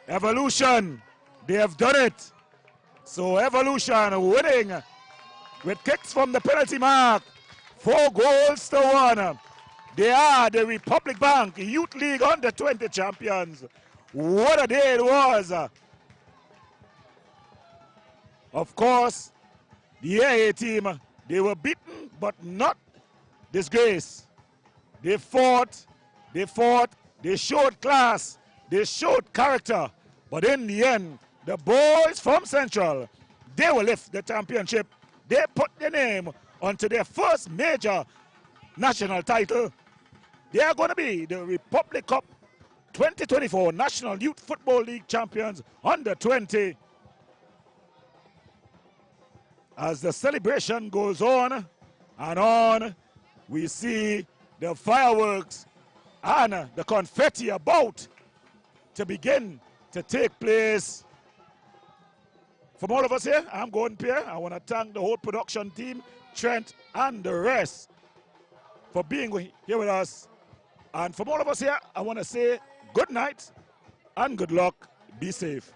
Evolution, they have done it. So Evolution winning with kicks from the penalty mark, 4-1. They are the Republic Bank Youth League Under-20 champions. What a day it was. Of course, the AA team, they were beaten but not disgraced. They fought, they showed class, they showed character. But in the end, the boys from Central, they will lift the championship. They put their name onto their first major national title. They are going to be the Republic Cup 2024 National Youth Football League champions under 20. As the celebration goes on and on, we see the fireworks and the confetti about to begin to take place. From all of us here, I'm Gordon Pierre. I want to thank the whole production team, Trent and the rest, for being here with us. And from all of us here, I want to say good night and good luck. Be safe.